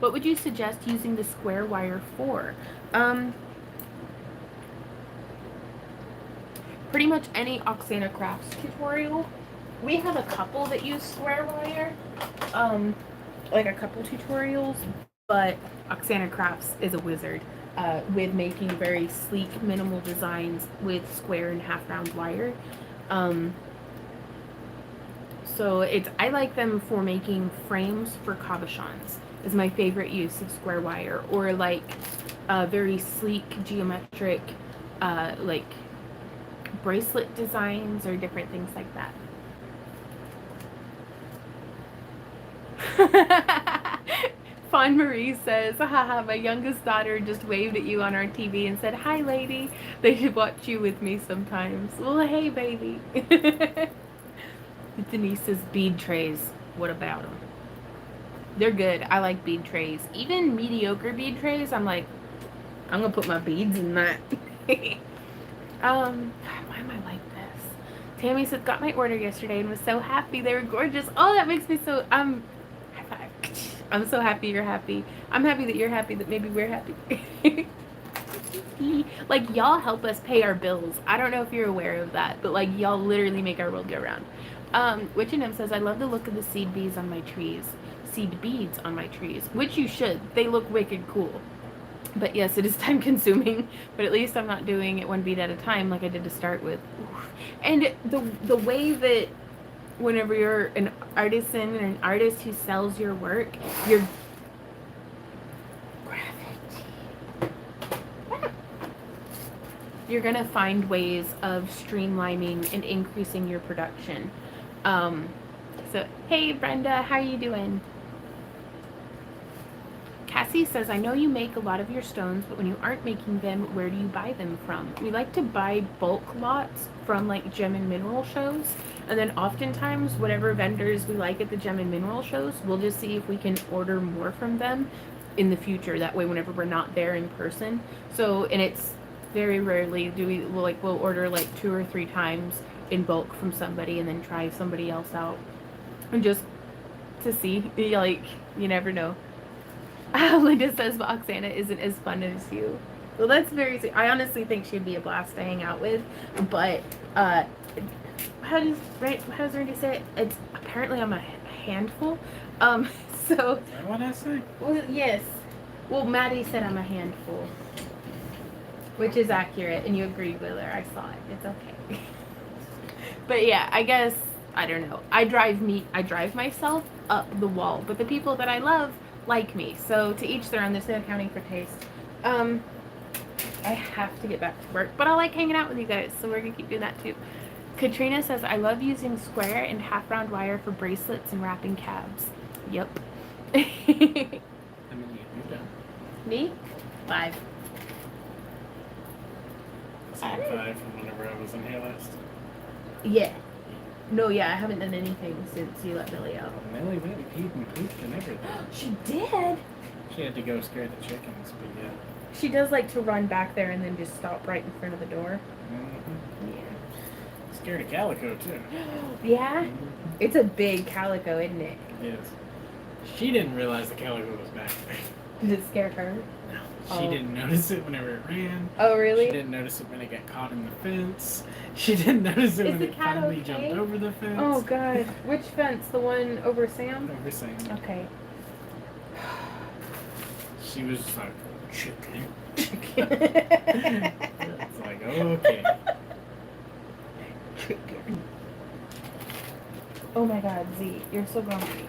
[SPEAKER 2] What would you suggest using the square wire for? Pretty much any Oksana Crafts tutorial. We have a couple that use square wire. Like a couple tutorials, but Oksana Crafts is a wizard. With making very sleek, minimal designs with square and half round wire. So I like them for making frames for cabochons is my favorite use of square wire, or like very sleek geometric like bracelet designs or different things like that. Fawn Marie says, haha, my youngest daughter just waved at you on our TV and said, hi, lady. They should watch you with me sometimes. Well, hey, baby. Denise says, bead trays. What about them? They're good. I like bead trays. Even mediocre bead trays, I'm like, I'm going to put my beads in that. Why am I like this? Tammy said, got my order yesterday and was so happy. They were gorgeous. Oh, that makes me so, high five. I'm so happy you're happy. I'm happy that you're happy that maybe we're happy. Like, y'all help us pay our bills. I don't know if you're aware of that, but like, y'all literally make our world go round. Witch and Him says, I love the look of the seed beads on my trees. Seed beads on my trees. Which you should. They look wicked cool. But yes, it is time consuming. But at least I'm not doing it one bead at a time like I did to start with. Oof. And the way that whenever you're an artisan and an artist who sells your work, you're gonna find ways of streamlining and increasing your production. So hey Brenda, how are you doing? Cassie says, I know you make a lot of your stones, but when you aren't making them, where do you buy them from? We like to buy bulk lots from like gem and mineral shows. And then oftentimes, whatever vendors we like at the gem and mineral shows, we'll just see if we can order more from them in the future. That way, whenever we're not there in person. So, and it's very rarely we'll order like 2 or 3 times in bulk from somebody and then try somebody else out. And just to see, like, you never know. Linda says, but Oksana isn't as fun as you. Well, that's very sweet. I honestly think she'd be a blast to hang out with. But, how does Randy say it? It's apparently I'm a handful. So.
[SPEAKER 1] Is that what I say?
[SPEAKER 2] Well, yes. Well, Maddie said I'm a handful, which is accurate, and you agreed with her. I saw it. It's okay. But yeah, I guess I don't know. I drive myself up the wall, but the people that I love like me. So to each their own. There's no accounting for taste. I have to get back to work, but I like hanging out with you guys, so we're gonna keep doing that too. Katrina says, I love using square and half round wire for bracelets and wrapping cabs. Yep.
[SPEAKER 1] How many have you done?
[SPEAKER 2] Me? 5.
[SPEAKER 1] Same 5 from whenever I was in here last.
[SPEAKER 2] Yeah. No, yeah, I haven't done anything since you let Billy out.
[SPEAKER 1] Millie peed and pooped and everything.
[SPEAKER 2] She did?
[SPEAKER 1] She had to go scare the chickens, but yeah.
[SPEAKER 2] She does like to run back there and then just stop right in front of the door.
[SPEAKER 1] Mm-hmm.
[SPEAKER 2] Yeah.
[SPEAKER 1] Scared of Calico, too.
[SPEAKER 2] Yeah?
[SPEAKER 1] Mm-hmm.
[SPEAKER 2] It's a big calico, isn't it?
[SPEAKER 1] Yes. She didn't realize the Calico was back there.
[SPEAKER 2] Did it scare her?
[SPEAKER 1] No. She didn't notice it whenever it ran.
[SPEAKER 2] Oh, really?
[SPEAKER 1] She didn't notice it when it got caught in the fence. She didn't notice it
[SPEAKER 2] Is
[SPEAKER 1] when
[SPEAKER 2] the
[SPEAKER 1] it
[SPEAKER 2] cat
[SPEAKER 1] finally
[SPEAKER 2] okay?
[SPEAKER 1] jumped over the fence.
[SPEAKER 2] Oh, God. Which fence? The one over Sam?
[SPEAKER 1] Over Sam.
[SPEAKER 2] Okay.
[SPEAKER 1] She was just like, chicken.
[SPEAKER 2] Chicken.
[SPEAKER 1] It's like, okay.
[SPEAKER 2] Chicken. Oh my God, Z, you're so grumpy.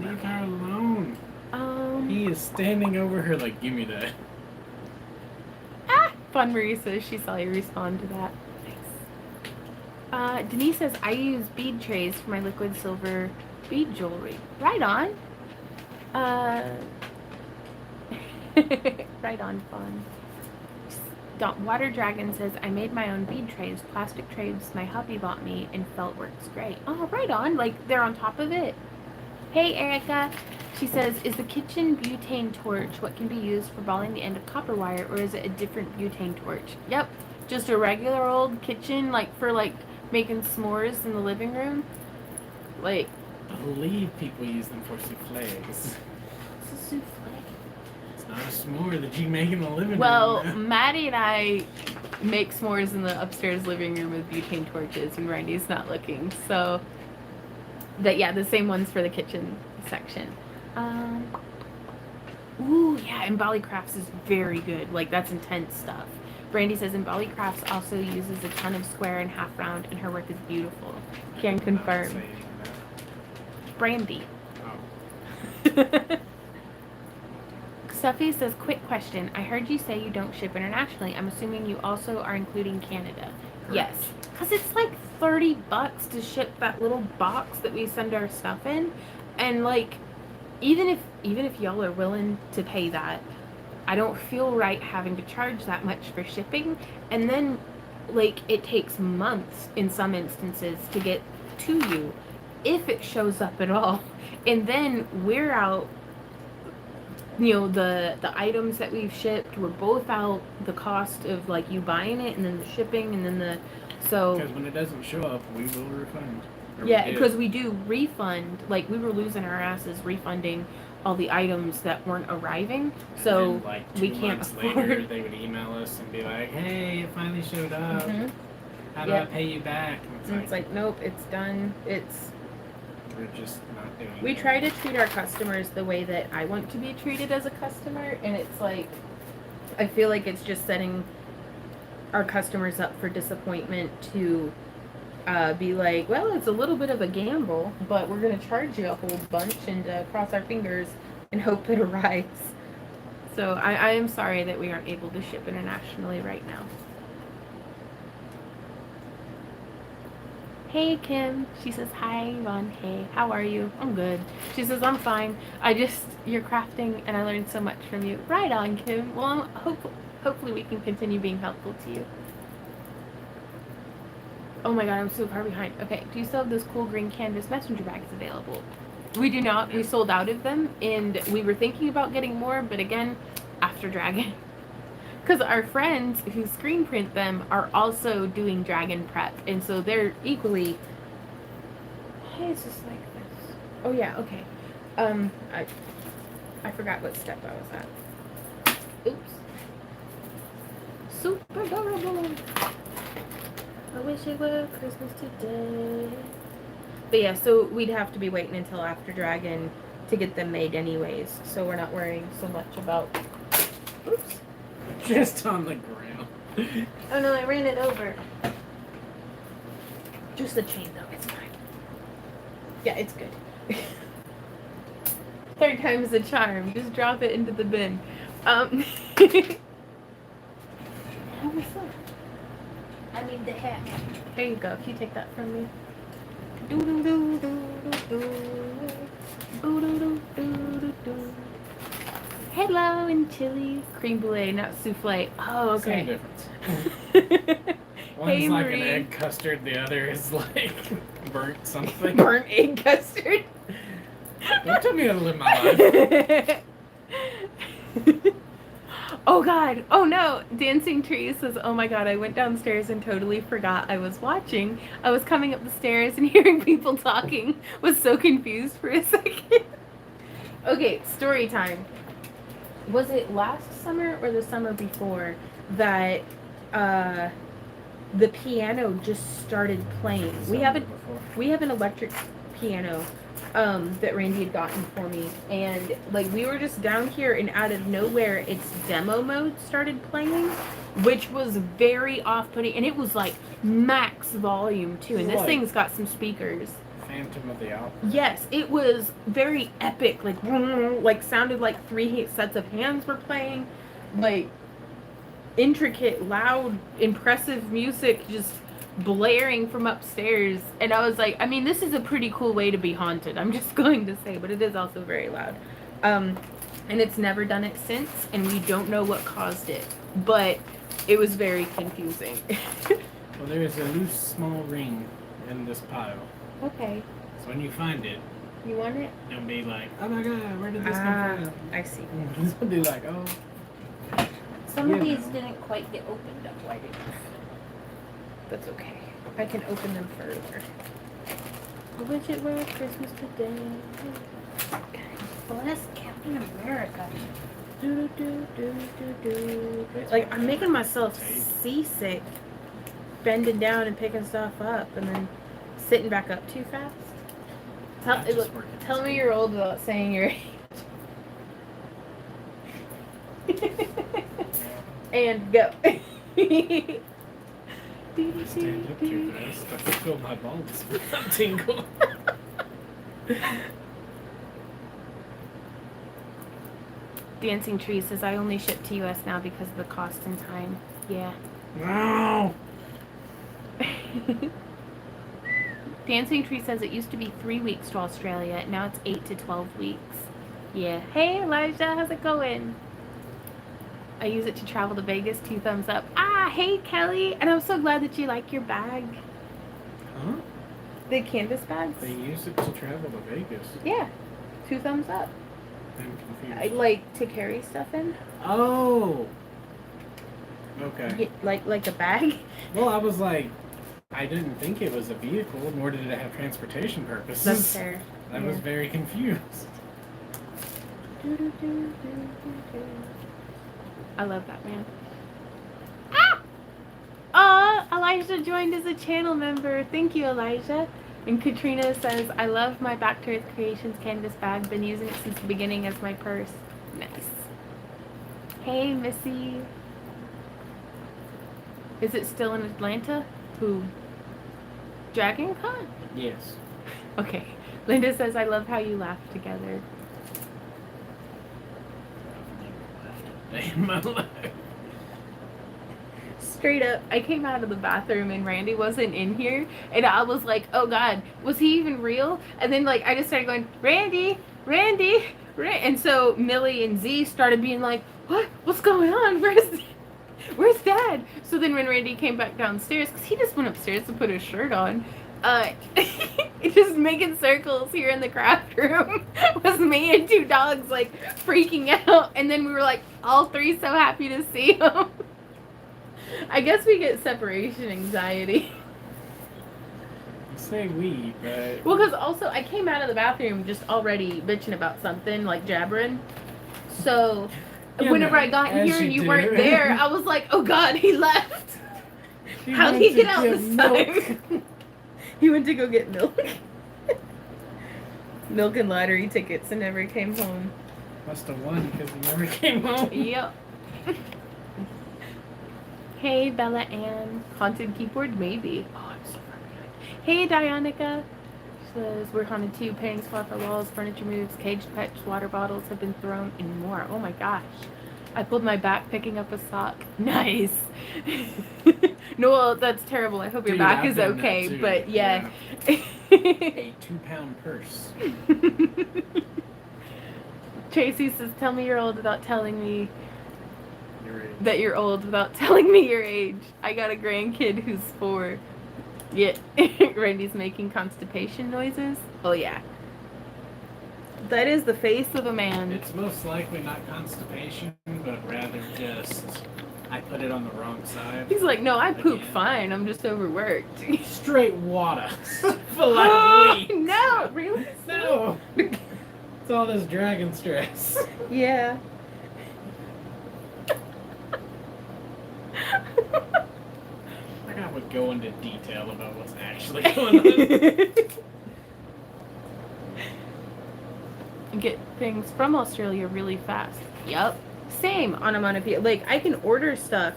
[SPEAKER 1] Leave her alone. He is standing over her like, give me that.
[SPEAKER 2] Fun Marie says she saw you respond to that. Nice. Denise says, I use bead trays for my liquid silver bead jewelry. Right on. Right on, fun. Water Dragon says, I made my own bead trays, plastic trays my hubby bought me, and felt works great. Oh, right on. Like, they're on top of it. Hey, Erica. She says, is the kitchen butane torch what can be used for balling the end of copper wire, or is it a different butane torch? Yep. Just a regular old kitchen, like, for, like, making s'mores in the living room. Like,
[SPEAKER 1] I believe people use them for souffles.
[SPEAKER 2] it's a souffle.
[SPEAKER 1] It's not a s'more that you make in the living
[SPEAKER 2] Well,
[SPEAKER 1] room.
[SPEAKER 2] Maddie and I make s'mores in the upstairs living room with butane torches when Randy's not looking. So, yeah, the same ones for the kitchen section. Ooh, yeah, and Bali Crafts is very good. Like, that's intense stuff. Brandy says, and Bali Crafts also uses a ton of square and half round, and her work is beautiful. Can confirm. Brandy.
[SPEAKER 1] Oh.
[SPEAKER 2] Stuffy says, quick question. I heard you say you don't ship internationally. I'm assuming you also are including Canada.
[SPEAKER 1] Correct.
[SPEAKER 2] Yes. Because it's like $30 to ship that little box that we send our stuff in. And like, even if y'all are willing to pay that, I don't feel right having to charge that much for shipping. And then, like, it takes months in some instances to get to you, if it shows up at all. And then we're out, you know, the items that we've shipped, we're both out the cost of, like, you buying it and then the shipping and then so.
[SPEAKER 1] Because when it doesn't show up, we will refund.
[SPEAKER 2] Yeah, because we do refund. Like, we were losing our asses refunding all the items that weren't arriving. So
[SPEAKER 1] and then, like,
[SPEAKER 2] we
[SPEAKER 1] 2
[SPEAKER 2] can't
[SPEAKER 1] months
[SPEAKER 2] afford.
[SPEAKER 1] later, they would email us and be like, "Hey, it finally showed up.
[SPEAKER 2] Mhm.
[SPEAKER 1] How do I pay you back?"
[SPEAKER 2] And it's like, nope, it's done.
[SPEAKER 1] we're just not doing.
[SPEAKER 2] We
[SPEAKER 1] it.
[SPEAKER 2] try to treat our customers the way that I want to be treated as a customer, and it's like, I feel like it's just setting our customers up for disappointment to be like, well, it's a little bit of a gamble, but we're going to charge you a whole bunch and cross our fingers and hope it arrives. So I am sorry that we aren't able to ship internationally right now. Hey, Kim. She says, hi, Ron. Hey, how are you? I'm good. She says, I'm fine. You're crafting, and I learned so much from you. Right on, Kim. Well, hopefully we can continue being helpful to you. Oh my god, I'm so far behind. Okay, do you still have those cool green canvas messenger bags available? We do not. We sold out of them, and we were thinking about getting more, but again, after Dragon. Because our friends who screen print them are also doing Dragon prep, and so they're equally... Hey, it's just like this. Oh yeah, okay. I forgot what step I was at. Oops. Super adorable. I wish it were Christmas today.
[SPEAKER 3] But yeah, so we'd have to be waiting until after Dragon to get them made anyways. So we're not worrying so much about... Oops.
[SPEAKER 1] Just on the ground.
[SPEAKER 3] Oh no, I ran it over. Just the chain though, it's fine. Yeah, it's good. Third time's the charm. Just drop it into the bin. How was that? I need the hat. There you go. Can you take that from me? Hello and chili. Cream brulee, not souffle. Oh, okay.
[SPEAKER 1] Same difference. One's
[SPEAKER 3] Hey,
[SPEAKER 1] like
[SPEAKER 3] Marie.
[SPEAKER 1] an egg custard, the other is like burnt something.
[SPEAKER 3] Burnt egg custard.
[SPEAKER 1] Don't tell me how to live my life.
[SPEAKER 3] Oh god. Oh no. Dancing Tree says, oh my god, I went downstairs and totally forgot I was watching. I was coming up the stairs and hearing people talking. Was so confused for a second. Okay, story time. Was it last summer or the summer before that the piano just started playing? We have an electric piano that Randy had gotten for me, and like we were just down here and out of nowhere its demo mode started playing, which was very off-putting, and it was like max volume too, and this thing's got some speakers.
[SPEAKER 1] Phantom of the Opera.
[SPEAKER 3] Yes, it was very epic, like sounded like 3 sets of hands were playing, like intricate, loud, impressive music just blaring from upstairs. And I was like, I mean, this is a pretty cool way to be haunted, I'm just going to say, but it is also very loud. And it's never done it since, and we don't know what caused it, but it was very confusing.
[SPEAKER 1] Well, there is a loose small ring in this pile.
[SPEAKER 3] Okay.
[SPEAKER 1] So when you find it,
[SPEAKER 3] You want it?
[SPEAKER 1] you'll be like, oh my god, where did this come from?
[SPEAKER 3] I see.
[SPEAKER 1] You'll be like, oh.
[SPEAKER 3] Some of
[SPEAKER 1] Yeah.
[SPEAKER 3] these didn't quite get opened up wide enough. That's okay. I can open them further. I wish it were Christmas today. Okay. Bless Captain America. Do, do, do, do, do. Like, I'm making myself seasick, bending down and picking stuff up and then sitting back up too fast. Tell me you're old without saying your age. And go.
[SPEAKER 1] Stand up too fast. I can feel my balls tingle.
[SPEAKER 3] Dancing Tree says, I only ship to US now because of the cost and time. Yeah.
[SPEAKER 1] No.
[SPEAKER 3] Dancing Tree says it used to be 3 weeks to Australia. Now it's 8 to 12 weeks. Yeah. Hey, Elijah, how's it going? I use it to travel to Vegas. 2 thumbs up. Ah, hey, Kelly. And I'm so glad that you like your bag.
[SPEAKER 1] Huh?
[SPEAKER 3] The canvas bags?
[SPEAKER 1] They use it to travel to Vegas.
[SPEAKER 3] Yeah. 2 thumbs up.
[SPEAKER 1] I'm confused.
[SPEAKER 3] I like to carry stuff in.
[SPEAKER 1] Oh. Okay.
[SPEAKER 3] Yeah, like a bag?
[SPEAKER 1] Well, I was like, I didn't think it was a vehicle, nor did it have transportation purposes.
[SPEAKER 3] That's fair.
[SPEAKER 1] I was very confused.
[SPEAKER 3] I love that man. Ah! Elijah joined as a channel member. Thank you, Elijah. And Katrina says, I love my Back to Earth Creations canvas bag. Been using it since the beginning as my purse. Nice. Hey, Missy. Is it still in Atlanta? Who? Dragon Con?
[SPEAKER 1] Yes.
[SPEAKER 3] Okay. Linda says, I love how you laugh together.
[SPEAKER 1] In my life.
[SPEAKER 3] Straight up, I came out of the bathroom and Randy wasn't in here, and I was like, oh god, was he even real? And then like I just started going, Randy, and so Millie and Z started being like, what's going on? Where's Dad? So then when Randy came back downstairs, because he just went upstairs to put his shirt on, just making circles here in the craft room was me and 2 dogs like freaking out, and then we were like all 3 so happy to see him. I guess we get separation anxiety.
[SPEAKER 1] I say we, but
[SPEAKER 3] Well, because also I came out of the bathroom just already bitching about something, like jabbering. So whenever I got in here and you weren't there, I was like, oh god, he left. How did he get out this time? He went to go get milk.
[SPEAKER 2] Milking lottery tickets and never came home.
[SPEAKER 1] Must have won because he never came home.
[SPEAKER 2] Yep. Hey, Bella Ann. Haunted keyboard? Maybe. Oh, I'm so far behind. Hey, Dianica. Says, we're haunted too. Paintings fall off our walls, furniture moves, caged pets, water bottles have been thrown, and more. Oh my gosh. I pulled my back picking up a sock. Nice. No, well, that's terrible. I hope your back is okay, but yeah.
[SPEAKER 1] A 2-pound purse.
[SPEAKER 2] Tracy says, tell me you're old without telling me
[SPEAKER 1] Your age.
[SPEAKER 2] that you're old without telling me your age. I got a grandkid who's 4. Yeah. Randy's making constipation noises. Oh, yeah. That is the face of a man.
[SPEAKER 1] It's most likely not constipation, but rather just I put it on the wrong side.
[SPEAKER 2] He's like, no, I poop
[SPEAKER 1] Again.
[SPEAKER 2] fine. I'm just overworked.
[SPEAKER 1] Straight water. For like weeks.
[SPEAKER 2] No, really?
[SPEAKER 1] No. It's all this dragon stress.
[SPEAKER 2] Yeah.
[SPEAKER 1] Like I would go into detail about what's actually going on.
[SPEAKER 2] Get things from Australia really fast. Yup. Same on Onomatopoeia. Like, I can order stuff.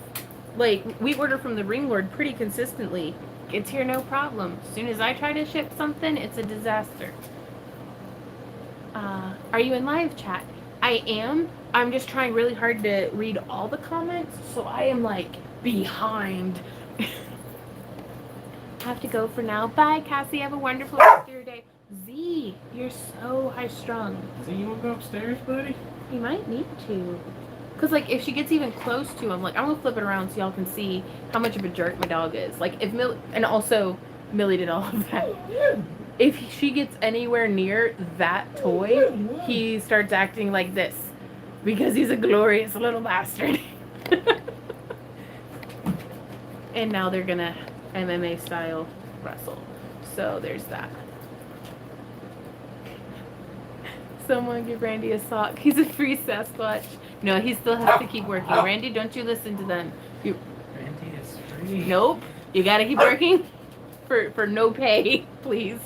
[SPEAKER 2] Like, we order from the Ring Lord pretty consistently. It's here no problem. As soon as I try to ship something, it's a disaster. Are you in live chat? I am. I'm just trying really hard to read all the comments, so I am, like, behind. I have to go for now. Bye, Cassie. Have a wonderful rest of your day. Z, you're so high strung.
[SPEAKER 1] So you wanna go upstairs, buddy?
[SPEAKER 2] You might need to. Because, like, if she gets even close to him, like, I'm going to flip it around so y'all can see how much of a jerk my dog is. Like, if Millie, and also, Millie did all of that. If she gets anywhere near that toy, he starts acting like this. Because he's a glorious little bastard. And now they're going to MMA style wrestle. So, there's that. Someone give Randy a sock. He's a free Sasquatch. No, he still has to keep working. Randy, don't you listen to them. You.
[SPEAKER 1] Randy is free.
[SPEAKER 2] Nope. You gotta keep working for no pay, please.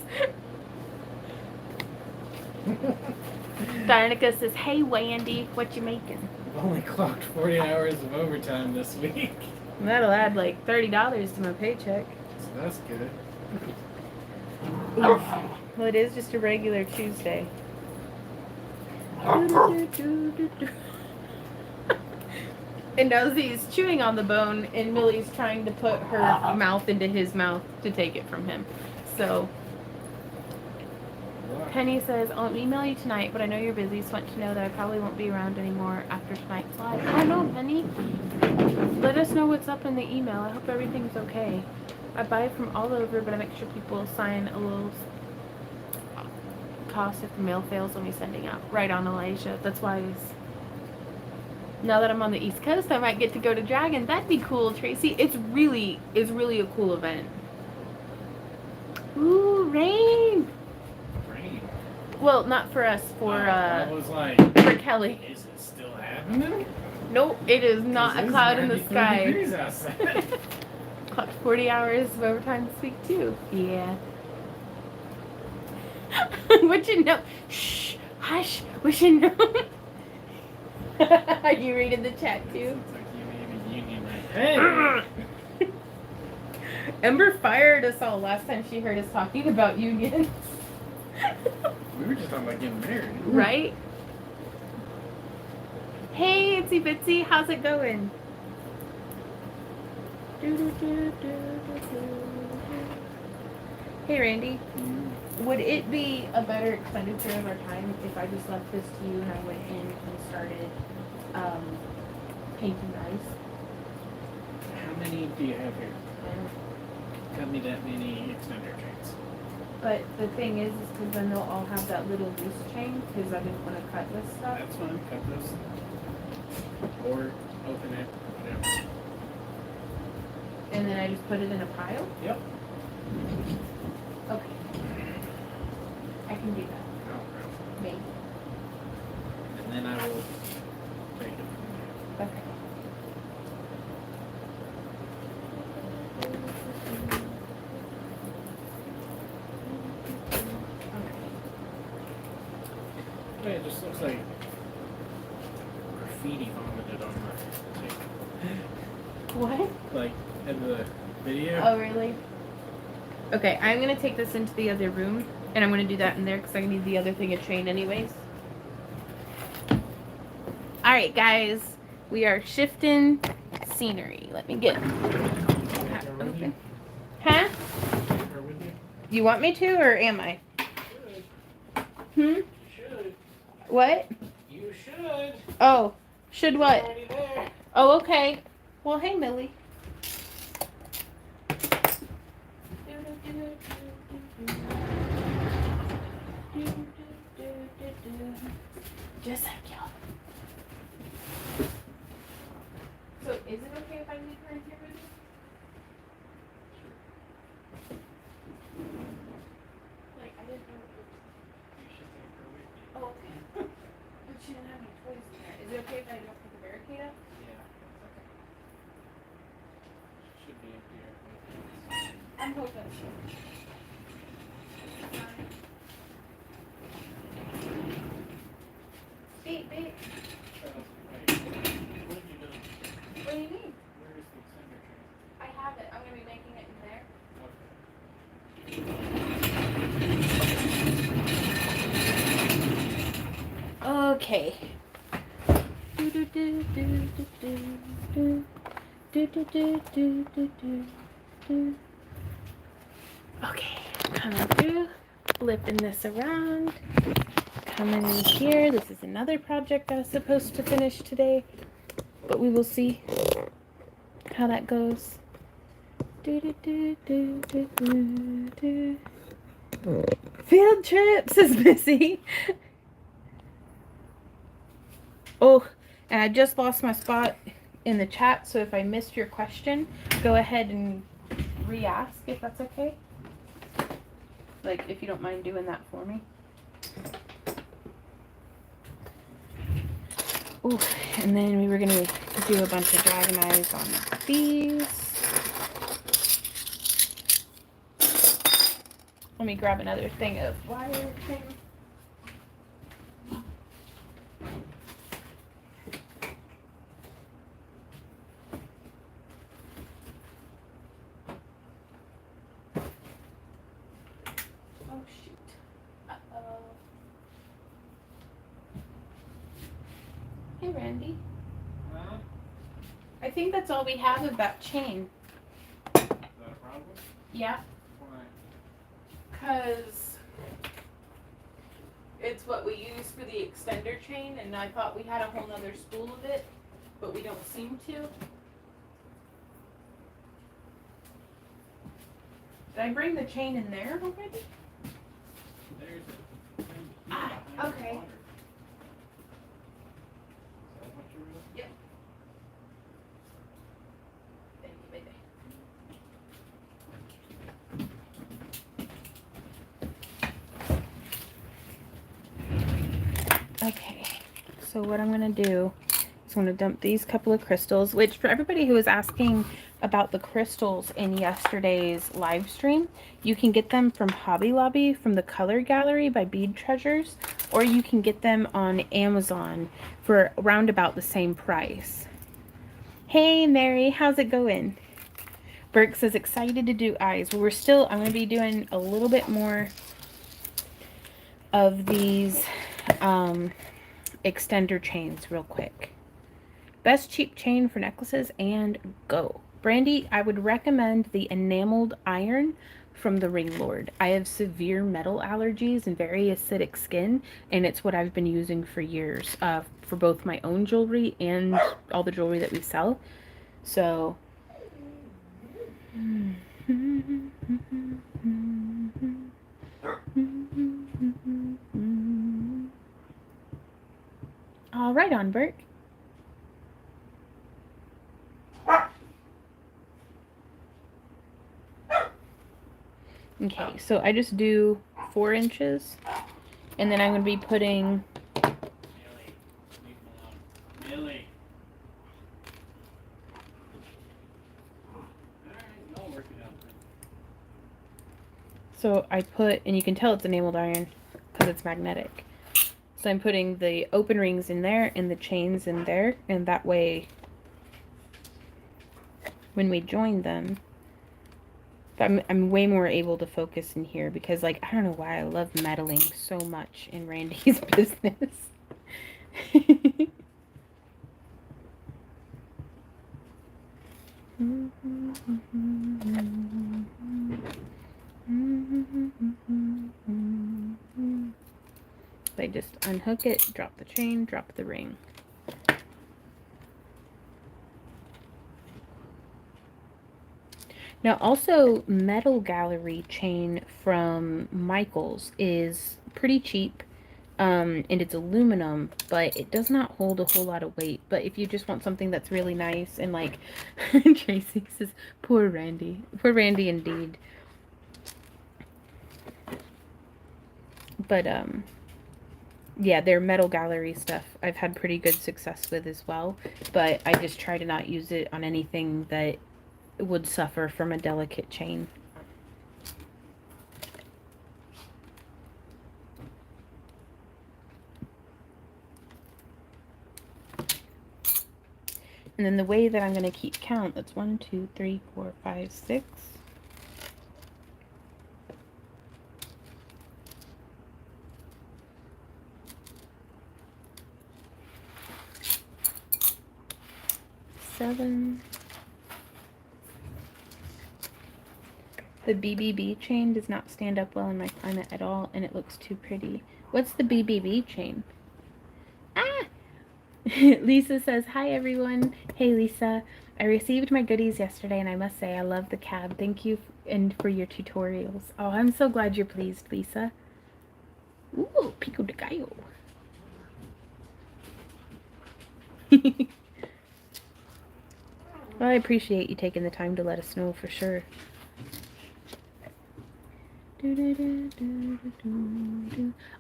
[SPEAKER 2] Danica says, hey, Wandy, what you making?
[SPEAKER 1] I've only clocked 40 hours of overtime this week.
[SPEAKER 2] That'll add like $30 to my paycheck.
[SPEAKER 1] So that's good.
[SPEAKER 2] Well, it is just a regular Tuesday. And Nosey's chewing on the bone, and Millie's trying to put her mouth into his mouth to take it from him. So, Penny says, I'll email you tonight, but I know you're busy, so I want to know that I probably won't be around anymore after tonight's live. I know, Penny. Let us know what's up in the email. I hope everything's okay. I buy from all over, but I make sure people sign a little cost if the mail fails when we're sending out. Right on, Elijah. That's wise. Now that I'm on the East Coast, I might get to go to Dragon. That'd be cool, Tracy. It's really a cool event. Ooh, rain.
[SPEAKER 1] Rain.
[SPEAKER 2] Well, not for us.
[SPEAKER 1] I was like,
[SPEAKER 2] For Kelly.
[SPEAKER 1] is it still happening?
[SPEAKER 2] Nope, it is not a cloud in the sky.
[SPEAKER 1] Degrees outside.
[SPEAKER 2] Clocked 40 hours of overtime this week too. Yeah. What you know? Shh, hush. What you know? You reading the chat too?
[SPEAKER 1] It's like you made a union like, hey!
[SPEAKER 2] Ember fired us all last time she heard us talking about unions.
[SPEAKER 1] We were just talking about getting married.
[SPEAKER 2] Right? Hey, Itsy Bitsy, how's it going? Hey, Randy. Would it be a better expenditure of our time if I just left this to you and I went in and started painting ice?
[SPEAKER 1] How many do you have here? Cut me that many extender chains.
[SPEAKER 2] But the thing is because then they'll all have that little loose chain because I didn't want to cut this stuff.
[SPEAKER 1] That's fine. Cut those. Or open it. Whatever.
[SPEAKER 2] And then I just put it in a pile?
[SPEAKER 1] Yep.
[SPEAKER 2] Okay. I can do that. Maybe.
[SPEAKER 1] And then I will take it from
[SPEAKER 2] Okay.
[SPEAKER 1] just looks like graffiti vomited on the tape.
[SPEAKER 2] What?
[SPEAKER 1] Like in the video.
[SPEAKER 2] Oh, really? Okay, I'm gonna take this into the other room, and I'm gonna do that in there because I need the other thing of chain anyways. Alright, guys. We are shifting scenery. Let me get that open. Huh? You want me to, or am I?
[SPEAKER 1] You should.
[SPEAKER 2] What?
[SPEAKER 1] You should.
[SPEAKER 2] Oh, should what?
[SPEAKER 1] You're already there.
[SPEAKER 2] Oh, okay. Well, hey, Millie. Just a sec, y'all. So, is it okay if I leave her in here with you? Like, I didn't know.
[SPEAKER 1] You should take her with you.
[SPEAKER 2] Oh, okay. But she didn't have any toys in there. Is it okay if I don't put the barricade up?
[SPEAKER 1] Yeah.
[SPEAKER 2] Okay.
[SPEAKER 1] Should be up here.
[SPEAKER 2] I'm hoping. Beep, beep.
[SPEAKER 1] What have you done?
[SPEAKER 2] What do you mean?
[SPEAKER 1] Where is the extender train?
[SPEAKER 2] I have it. I'm going to be making it in there. Okay. Okay, coming through, flipping this around, coming in here. This is another project I was supposed to finish today, but we will see how that goes. Field trip, says Missy. Oh, and I just lost my spot in the chat, so if I missed your question, go ahead and re-ask if that's okay. Like, if you don't mind doing that for me. Ooh, and then we were gonna do a bunch of dragon eyes on these. Let me grab another thing of wire thing. Oh shoot. Uh-oh. Hey Randy.
[SPEAKER 1] Huh?
[SPEAKER 2] I think that's all we have of that chain.
[SPEAKER 1] Is that a problem?
[SPEAKER 2] Yeah.
[SPEAKER 1] Why?
[SPEAKER 2] Because it's what we use for the extender chain, and I thought we had a whole nother spool of it, but we don't seem to. Did I bring the chain in there already?
[SPEAKER 1] There's it.
[SPEAKER 2] Ah,
[SPEAKER 1] Behind the
[SPEAKER 2] okay.
[SPEAKER 1] water. Is that what you're doing?
[SPEAKER 2] Yep. Thank you, baby. Okay, so what I'm gonna do is I'm gonna dump these couple of crystals, which for everybody who was asking about the crystals in yesterday's live stream, you can get them from Hobby Lobby from the Color Gallery by Bead Treasures, or you can get them on Amazon for around about the same price. Hey Mary, how's it going? Burke says excited to do eyes. Well, I'm gonna be doing a little bit more of these extender chains real quick. Best cheap chain for necklaces, and go. Brandy, I would recommend the enameled iron from the Ring Lord. I have severe metal allergies and very acidic skin, and it's what I've been using for years for both my own jewelry and all the jewelry that we sell. So all right on, Burke. Okay, so I just do 4 inches, and then I'm going to be putting...
[SPEAKER 1] Millie, leave him alone. Millie. Alright, I'll work it out then.
[SPEAKER 2] So I put, and you can tell it's enameled iron because it's magnetic.
[SPEAKER 3] So I'm putting the open rings in there and the chains in there, and that way when we join them, I'm way more able to focus in here because, like, I don't know why I love meddling so much in Randy's business. I just unhook it, drop the chain, drop the ring. Now also, Metal Gallery chain from Michaels is pretty cheap, and it's aluminum, but it does not hold a whole lot of weight. But if you just want something that's really nice and like, Tracy says, poor Randy indeed. But yeah, their Metal Gallery stuff I've had pretty good success with as well, but I just try to not use it on anything that would suffer from a delicate chain. And then the way that I'm going to keep count, that's 1, 2, 3, 4, 5, 6. Seven. The BBB chain does not stand up well in my climate at all, and it looks too pretty. What's the BBB chain? Ah! Lisa says, hi everyone. Hey Lisa. I received my goodies yesterday, and I must say I love the cab. Thank you and for your tutorials. Oh, I'm so glad you're pleased, Lisa. Ooh, pico de gallo. Well, I appreciate you taking the time to let us know for sure.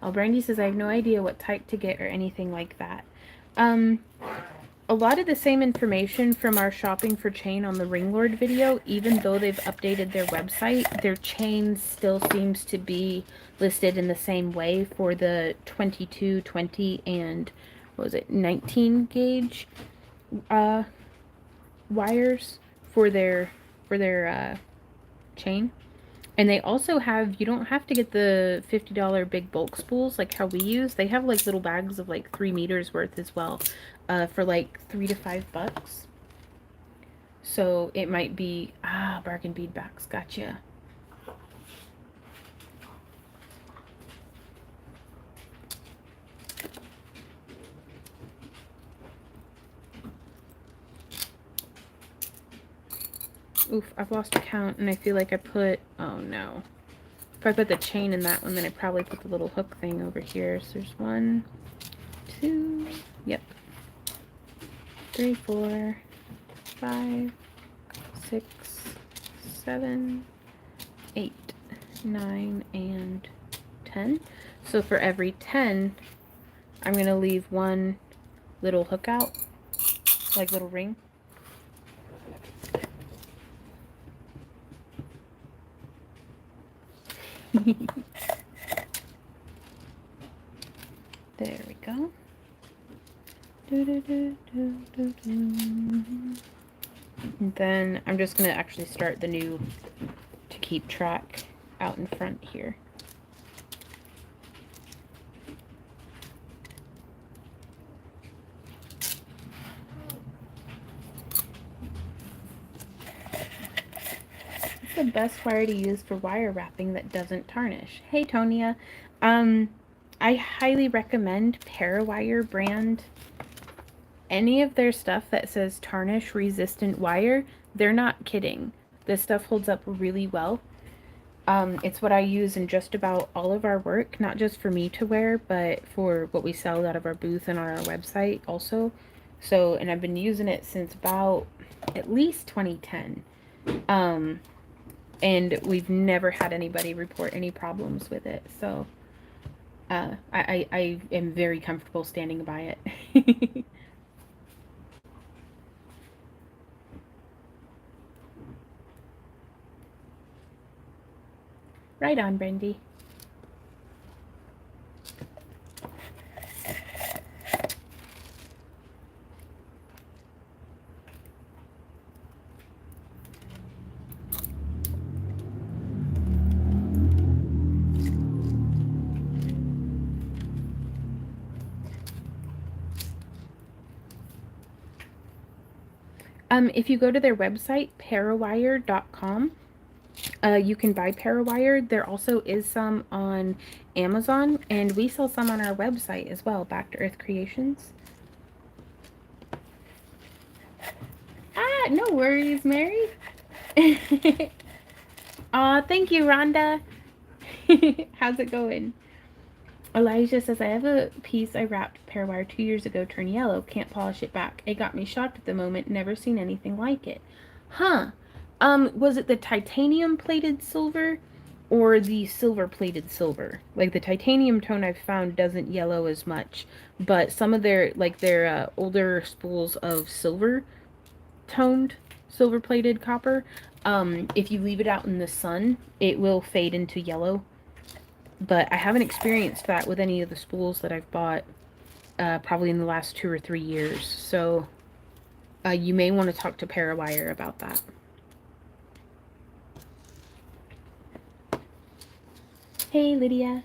[SPEAKER 3] Oh, Brandy says, I have no idea what type to get or anything like that. A lot of the same information from our shopping for chain on the Ringlord video, even though they've updated their website, their chain still seems to be listed in the same way for the 22, 20, and what was it, 19 gauge wires for their chain. And they also have, you don't have to get the $50 big bulk spools like how we use. They have like little bags of like 3 meters worth as well, for like $3 to $5. So it might be, bargain beadbacks, gotcha. Oof, I've lost count, and I feel like I put, oh no. If I put the chain in that one, then I probably put the little hook thing over here. So there's 1, 2, yep. 3, 4, 5, 6, 7, 8, 9, and 10. So for every 10, I'm going to leave 1 little hook out, like little ring. There we go. And then I'm just going to actually start the new to keep track out in front here. What's the best wire to use for wire wrapping that doesn't tarnish? Hey Tonia, I highly recommend Parawire brand. Any of their stuff that says tarnish resistant wire, they're not kidding. This stuff holds up really well. It's what I use in just about all of our work, not just for me to wear, but for what we sell out of our booth and on our website also. So, and I've been using it since about at least 2010. And we've never had anybody report any problems with it. So, I am very comfortable standing by it. Right on, Brandy.
[SPEAKER 2] If you go to their website, parawire.com, you can buy Parawire. There also is some on Amazon, and we sell some on our website as well, Back to Earth Creations. Ah, no worries, Mary. Aw, thank you, Rhonda. How's it going? Elijah says, I have a piece I wrapped Parawire 2 years ago, turned yellow, can't polish it back. It got me shocked at the moment, never seen anything like it. Huh. Was it the titanium plated silver or the silver plated silver? Like the titanium tone I've found doesn't yellow as much, but some of their, like their older spools of silver toned, silver plated copper, if you leave it out in the sun, it will fade into yellow. But I haven't experienced that with any of the spools that I've bought probably in the last 2 or 3 years. So you may want to talk to Parawire about that. Hey, Lydia.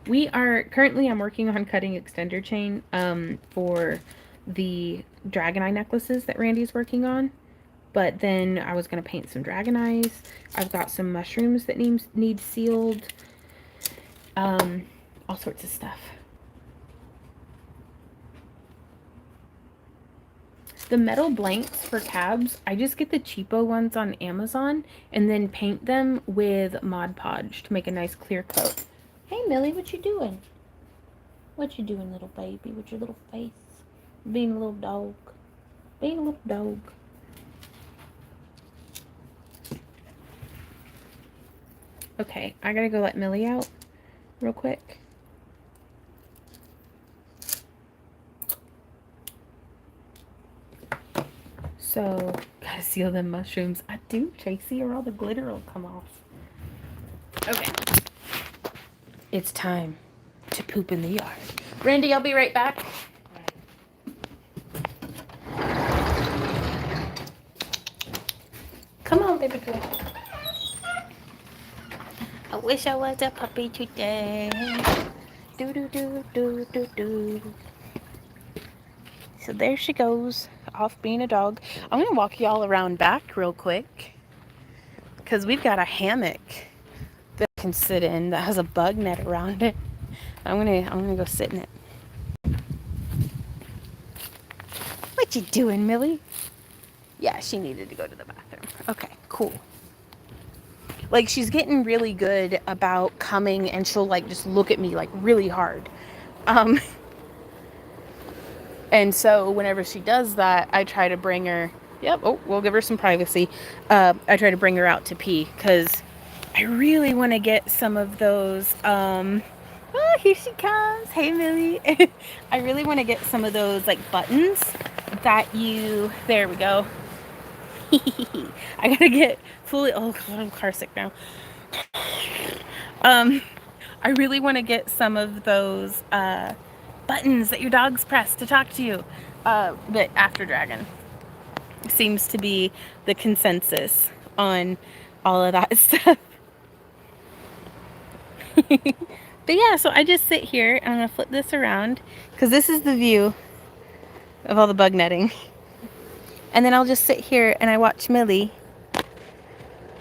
[SPEAKER 2] We are currently, I'm working on cutting extender chain for the dragon eye necklaces that Randy's working on. But then I was going to paint some dragon eyes. I've got some mushrooms that need sealed. All sorts of stuff. The metal blanks for cabs, I just get the cheapo ones on Amazon and then paint them with Mod Podge to make a nice clear coat. Hey, Millie, what you doing? What you doing, little baby, with your little face? Being a little dog. Being a little dog. Okay, I gotta go let Millie out real quick. So, gotta seal them mushrooms. I do, Tracy, or all the glitter will come off. Okay. It's time to poop in the yard. Randy, I'll be right back. Come on, baby girl. I wish I was a puppy today. Do do do do do do. So there she goes, off being a dog. I'm gonna walk y'all around back real quick, cause we've got a hammock that I can sit in that has a bug net around it. I'm gonna go sit in it. What you doing, Millie? Yeah, she needed to go to the bathroom. Okay, cool. Like, she's getting really good about coming, and she'll, like, just look at me, like, really hard. And so whenever she does that, I try to bring her, we'll give her some privacy. I try to bring her out to pee, because I really want to get some of those, oh, here she comes. Hey, Millie. I really want to get some of those, like, buttons that there we go. I gotta get fully, oh God, I'm car sick now. I really want to get some of those buttons that your dogs press to talk to you. But After Dragon seems to be the consensus on all of that stuff. But yeah, so I just sit here and I'm gonna flip this around because this is the view of all the bug netting. And then I'll just sit here and I watch Millie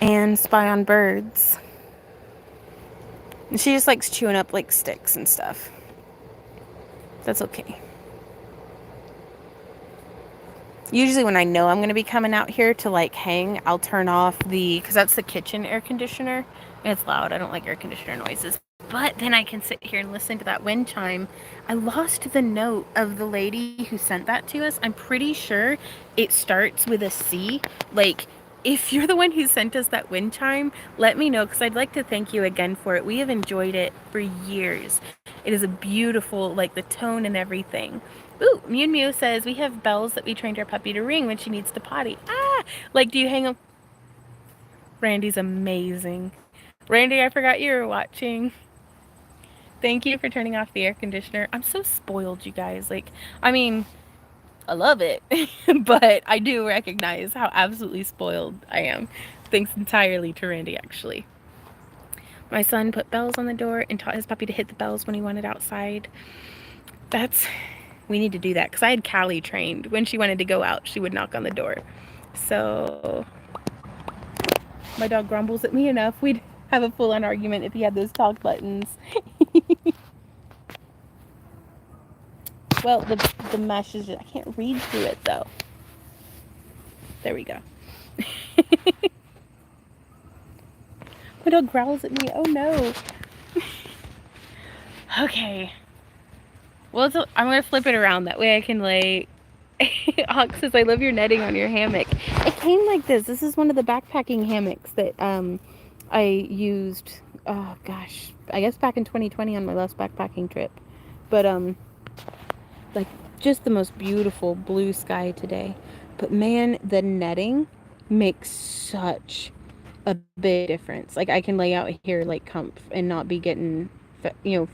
[SPEAKER 2] and spy on birds. And she just likes chewing up like sticks and stuff. That's okay. Usually when I know I'm going to be coming out here to like hang, I'll turn off because that's the kitchen air conditioner. And it's loud. I don't like air conditioner noises. But then I can sit here and listen to that wind chime. I lost the note of the lady who sent that to us. I'm pretty sure it starts with a C. Like, if you're the one who sent us that wind chime, let me know, because I'd like to thank you again for it. We have enjoyed it for years. It is a beautiful, like the tone and everything. Ooh, Mew Mew says, we have bells that we trained our puppy to ring when she needs to potty. Ah, like, do you hang up? Randy's amazing. Randy, I forgot you were watching. Thank you for turning off the air conditioner. I'm so spoiled, you guys. Like, I mean, I love it, but I do recognize how absolutely spoiled I am. Thanks entirely to Randy, actually. My son put bells on the door and taught his puppy to hit the bells when he wanted outside. we need to do that because I had Callie trained. When she wanted to go out, she would knock on the door. So my dog grumbles at me enough. We'd have a full-on argument if he had those talk buttons. Well, the mesh is just, I can't read through it though. There we go. My dog growls at me. Oh no. Okay. Well, I'm going to flip it around. That way I can lay... Hawk says, I love your netting on your hammock. It came like this. This is one of the backpacking hammocks that I used, oh gosh, I guess back in 2020 on my last backpacking trip. But, like, just the most beautiful blue sky today. But man, the netting makes such a big difference. Like, I can lay out here like comf and not be getting,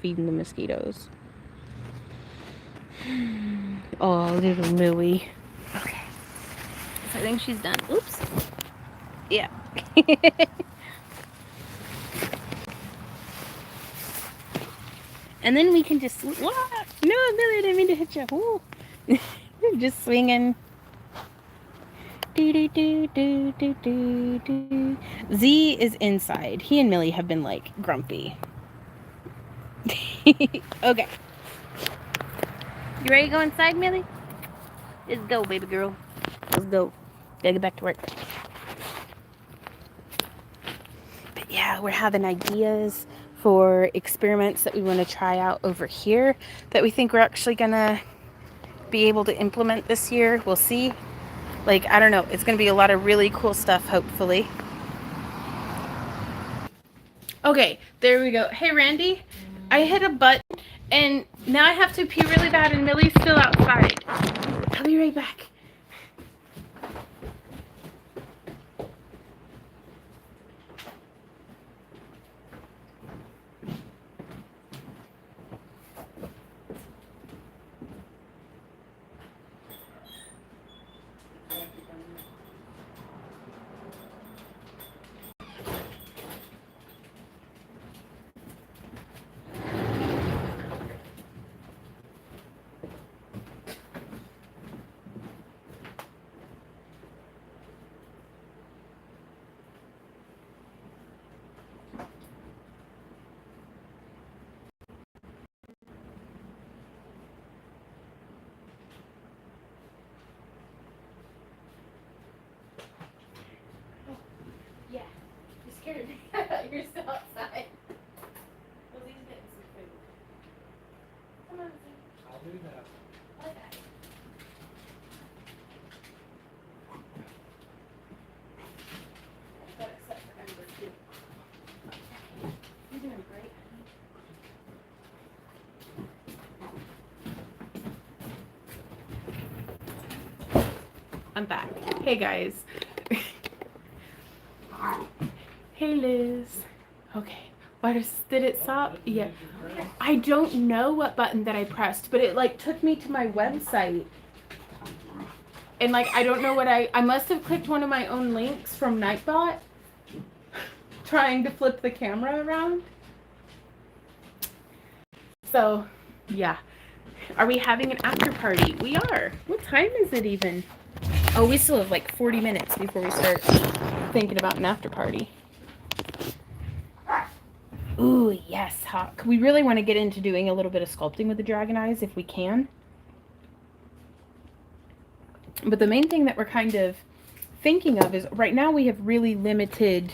[SPEAKER 2] feeding the mosquitoes. Oh, little Millie. Okay. So I think she's done. Oops. Yeah. And then we can just... What? No, Millie, I didn't mean to hit you. Ooh. Just swinging. Do, do, do, do, do, do, do. Z is inside. He and Millie have been, like, grumpy. Okay. You ready to go inside, Millie? Let's go, baby girl. Let's go. Gotta get back to work. But yeah, we're having ideas for experiments that we want to try out over here that we think we're actually gonna be able to implement this year. We'll see. Like, I don't know. It's gonna be a lot of really cool stuff, hopefully. Okay, there we go. Hey, Randy. I hit a button and now I have to pee really bad and Millie's still outside. I'll be right back. Yeah, you scared me. You're still outside. Well, he's getting some food. Come on, Z.
[SPEAKER 1] I'll do that.
[SPEAKER 2] Okay. But except for Ember, too. You're doing great. I'm back. Hey, guys. Hey, Liz. Okay. Did it stop? Yeah. I don't know what button that I pressed, but it like took me to my website. And like, I don't know what I must have clicked one of my own links from Nightbot trying to flip the camera around. So, yeah. Are we having an after party? We are. What time is it even? Oh, we still have like 40 minutes before we start thinking about an after party. Ooh, yes, Hawk. We really want to get into doing a little bit of sculpting with the dragon eyes if we can. But the main thing that we're kind of thinking of is right now we have really limited...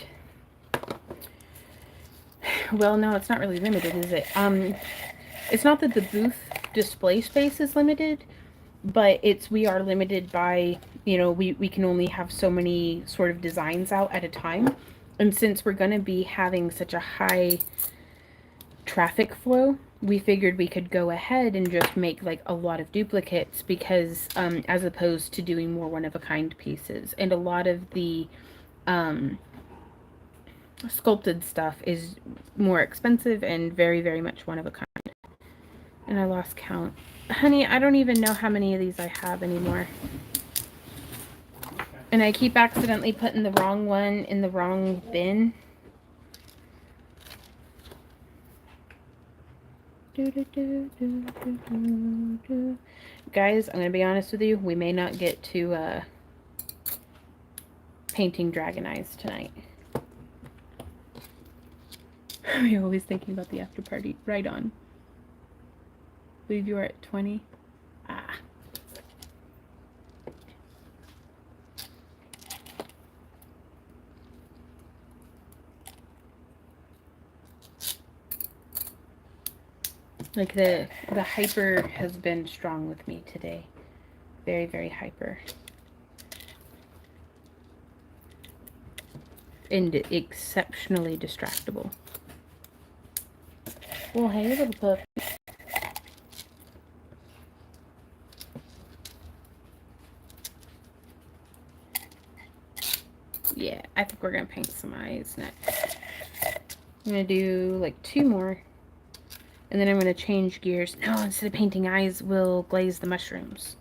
[SPEAKER 2] Well, no, it's not really limited, is it? It's not that the booth display space is limited, but we are limited by, we can only have so many sort of designs out at a time. And since we're going to be having such a high traffic flow, we figured we could go ahead and just make like a lot of duplicates because as opposed to doing more one-of-a-kind pieces. And a lot of the sculpted stuff is more expensive and very, very much one-of-a-kind. And I lost count. Honey, I don't even know how many of these I have anymore. And I keep accidentally putting the wrong one in the wrong bin.
[SPEAKER 3] Guys, I'm gonna be honest with you. We may not get to painting dragon eyes tonight. We're always thinking about the after party. Right on. Believe you are at 20. Ah. Like the hyper has been strong with me today. Very, very hyper. And exceptionally distractible. Well, hey, little pup. Yeah, I think we're gonna paint some eyes next. I'm gonna do like 2 more. And then I'm gonna change gears. No, instead of painting eyes, we'll glaze the mushrooms.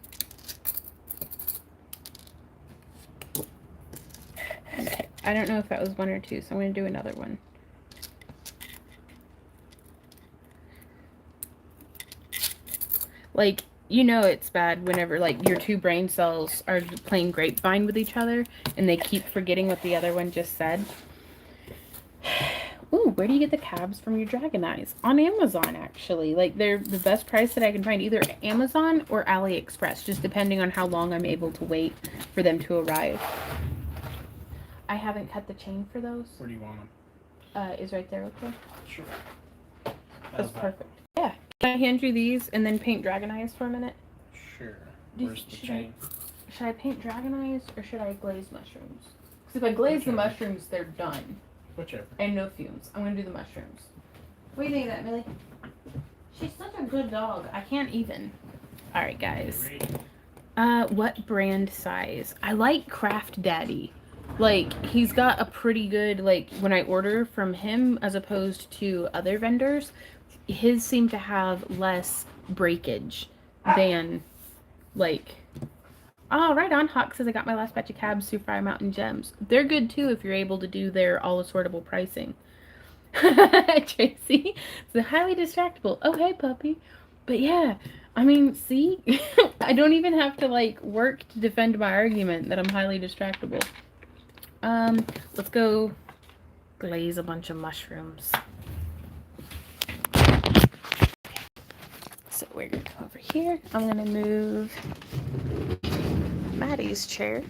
[SPEAKER 3] Okay, I don't know if that was 1 or 2, so I'm gonna do another one. Like, you know it's bad whenever, like, your 2 brain cells are playing grapevine with each other, and they keep forgetting what the other one just said. Ooh, where do you get the cabs from your dragon eyes? On Amazon, actually. Like, they're the best price that I can find, either Amazon or AliExpress, just depending on how long I'm able to wait for them to arrive. I haven't cut the chain for those.
[SPEAKER 1] Where do you want them?
[SPEAKER 3] Is right there, okay?
[SPEAKER 1] Sure.
[SPEAKER 3] That's perfect. Yeah. Can I hand you these and then paint dragon eyes for a minute?
[SPEAKER 1] Sure. Where's the chain?
[SPEAKER 3] Should I paint dragon eyes or should I glaze mushrooms? Because if I glaze the mushrooms, they're done.
[SPEAKER 1] Whichever.
[SPEAKER 3] And no fumes. I'm going to do the mushrooms. What do you think of that, Millie? She's such a good dog. I can't even. Alright, guys. What brand size? I like Craft Daddy. Like, he's got a pretty good, like, when I order from him as opposed to other vendors, his seem to have less breakage than, like... Oh, right on. Hawk says I got my last batch of cabs through Fire Mountain Gems. They're good, too, if you're able to do their all-assortable pricing. Tracy, it's highly distractible. Oh, hey, puppy. But, yeah, I mean, see? I don't even have to, like, work to defend my argument that I'm highly distractible. Let's go glaze a bunch of mushrooms. So we're gonna come over here. I'm gonna move Maddie's chair.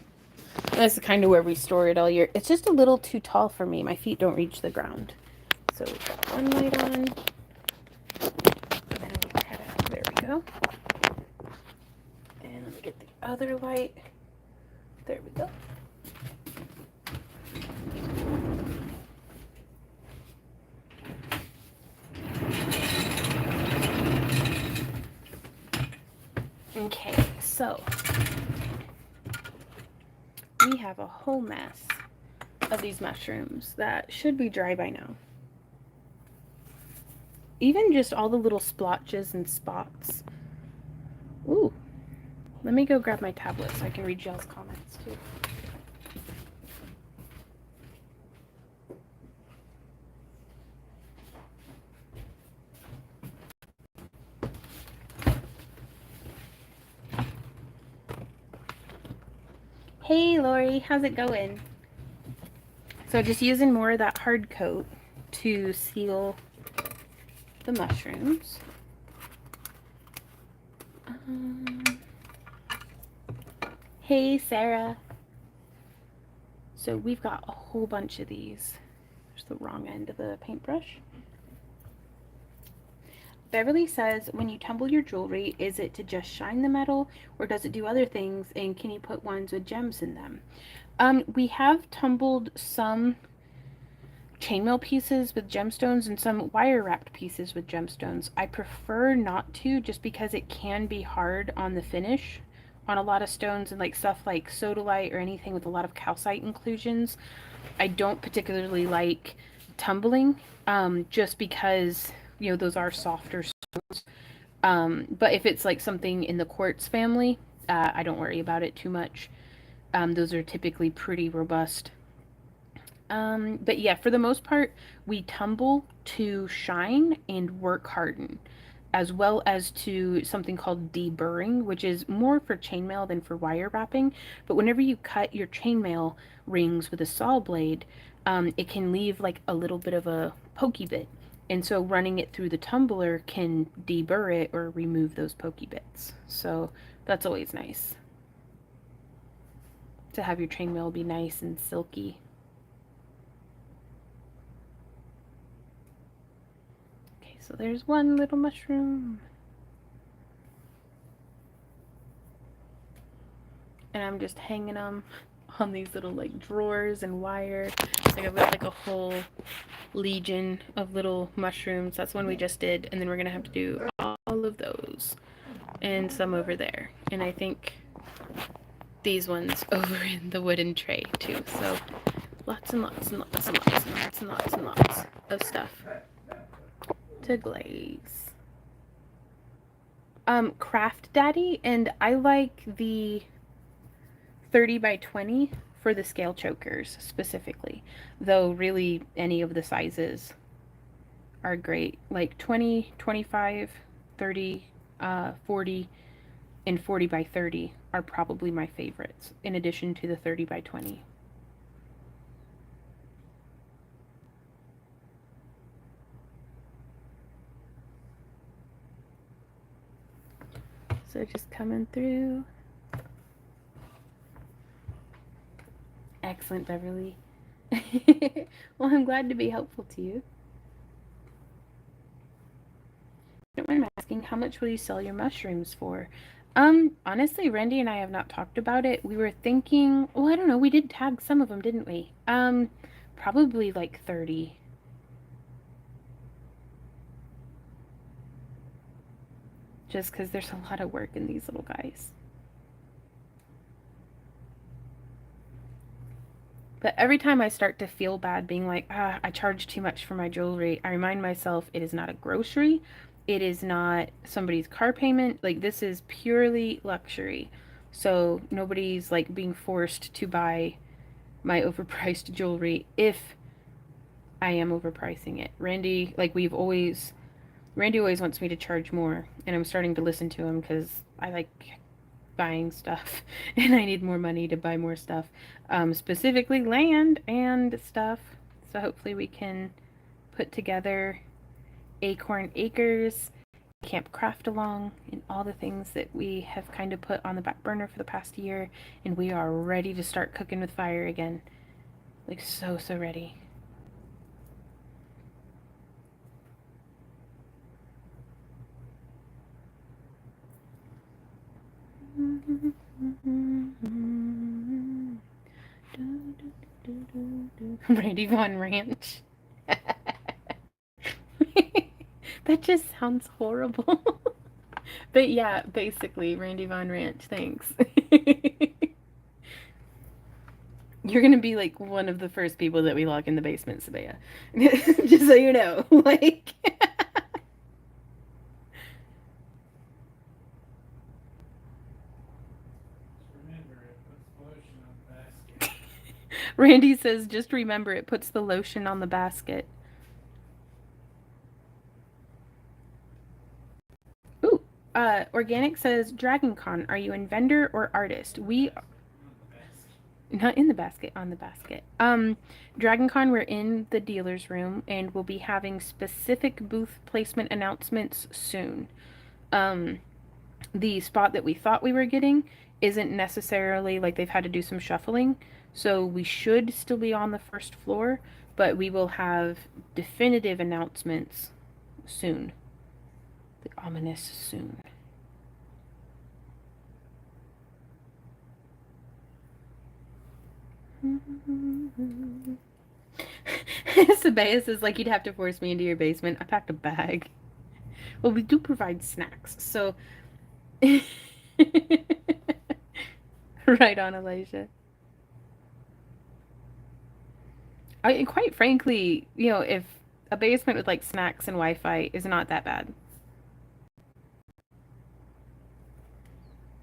[SPEAKER 3] That's kind of where we store it all year. It's just a little too tall for me. My feet don't reach the ground. So we've got one light on. And then there we go. And let me get the other light. There we go. Okay, so we have a whole mess of these mushrooms that should be dry by now. Even just all the little splotches and spots. Ooh, let me go grab my tablet so I can read y'all's comments too. Hey Lori, how's it going? So just using more of that hard coat to seal the mushrooms. Hey Sarah. So we've got a whole bunch of these. There's the wrong end of the paintbrush. Beverly says, when you tumble your jewelry, is it to just shine the metal or does it do other things, and can you put ones with gems in them? We have tumbled some chainmail pieces with gemstones and some wire wrapped pieces with gemstones. I prefer not to, just because it can be hard on the finish on a lot of stones, and like stuff like sodalite or anything with a lot of calcite inclusions. I don't particularly like tumbling, just because, you know, those are softer stones. But if it's like something in the quartz family, I don't worry about it too much. Those are typically pretty robust. But yeah, for the most part, we tumble to shine and work harden.
[SPEAKER 2] as well as to something called deburring, which is more for chainmail than for wire wrapping. But whenever you cut your chainmail rings with a saw blade, it can leave like a little bit of a pokey bit. And so running it through the tumbler can deburr it or remove those pokey bits. So that's always nice to have your chainmail be nice and silky. Okay, so there's one little mushroom. And I'm just hanging them on these little like drawers and wire. So I've got like a whole legion of little mushrooms. That's one we just did, and then we're gonna have to do all of those and some over there. And I think these ones over in the wooden tray too. So lots and lots and lots and lots and lots and lots and lots of stuff to glaze. Craft Daddy, and I like the 30 by 20 for the scale chokers specifically, though really any of the sizes are great. Like 20, 25, 30, 40, and 40 by 30 are probably my favorites, in addition to the 30 by 20. So just coming through. Excellent, Beverly. Well, I'm glad to be helpful to you. Don't mind asking, how much will you sell your mushrooms for? Honestly, Randy and I have not talked about it. We were thinking, well, I don't know, we did tag some of them, didn't we? Probably like 30. Just because there's a lot of work in these little guys. But every time I start to feel bad being like, I charge too much for my jewelry, I remind myself it is not a grocery. It is not somebody's car payment. Like, this is purely luxury. So nobody's like being forced to buy my overpriced jewelry if I am overpricing it. Randy always wants me to charge more, and I'm starting to listen to him because I like buying stuff and I need more money to buy more stuff, specifically land and stuff. So hopefully we can put together Acorn Acres, Camp Craft Along, and all the things that we have kind of put on the back burner for the past year, and we are ready to start cooking with fire again. Like, so ready. Randy Von Ranch. That just sounds horrible. But yeah, basically, Randy Von Ranch, thanks. You're gonna be like one of the first people that we lock in the basement, Sabea. Just so you know. Like Randy says, just remember it puts the lotion on the basket. Ooh, Organic says, Dragon Con, are you a vendor or artist? We not in the basket, on the basket. Dragon Con, we're in the dealer's room and we'll be having specific booth placement announcements soon. The spot that we thought we were getting isn't necessarily, like, they've had to do some shuffling, so we should still be on the first floor, but we will have definitive announcements soon. The ominous soon. Sabeas is like, you'd have to force me into your basement. I packed a bag. Well, we do provide snacks, so... Right on, Elijah. Quite frankly, you know, if a basement with like snacks and Wi-Fi is not that bad.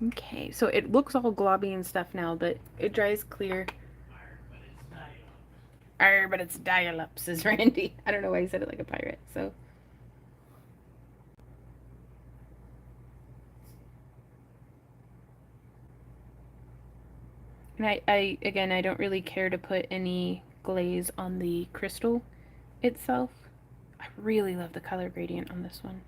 [SPEAKER 2] Okay, so it looks all globby and stuff now, but it dries clear. But it's dial-up, says Randy. I don't know why he said it like a pirate, so... And again, I don't really care to put any glaze on the crystal itself. I really love the color gradient on this one.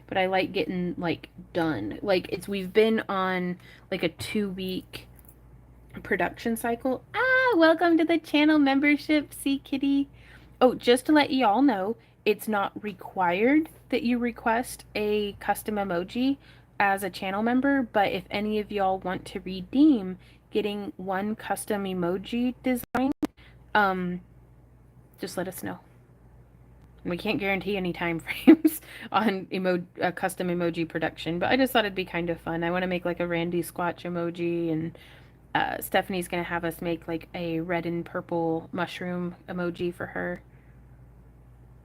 [SPEAKER 2] But I like getting like done. Like we've been on like a 2-week production cycle. Ah, welcome to the channel membership, Sea Kitty. Oh, just to let you all know, it's not required that you request a custom emoji as a channel member, but if any of y'all want to redeem getting one custom emoji design, just let us know. We can't guarantee any time frames on custom emoji production, but I just thought it'd be kind of fun. I want to make like a Randy Squatch emoji, and Stephanie's gonna have us make like a red and purple mushroom emoji for her.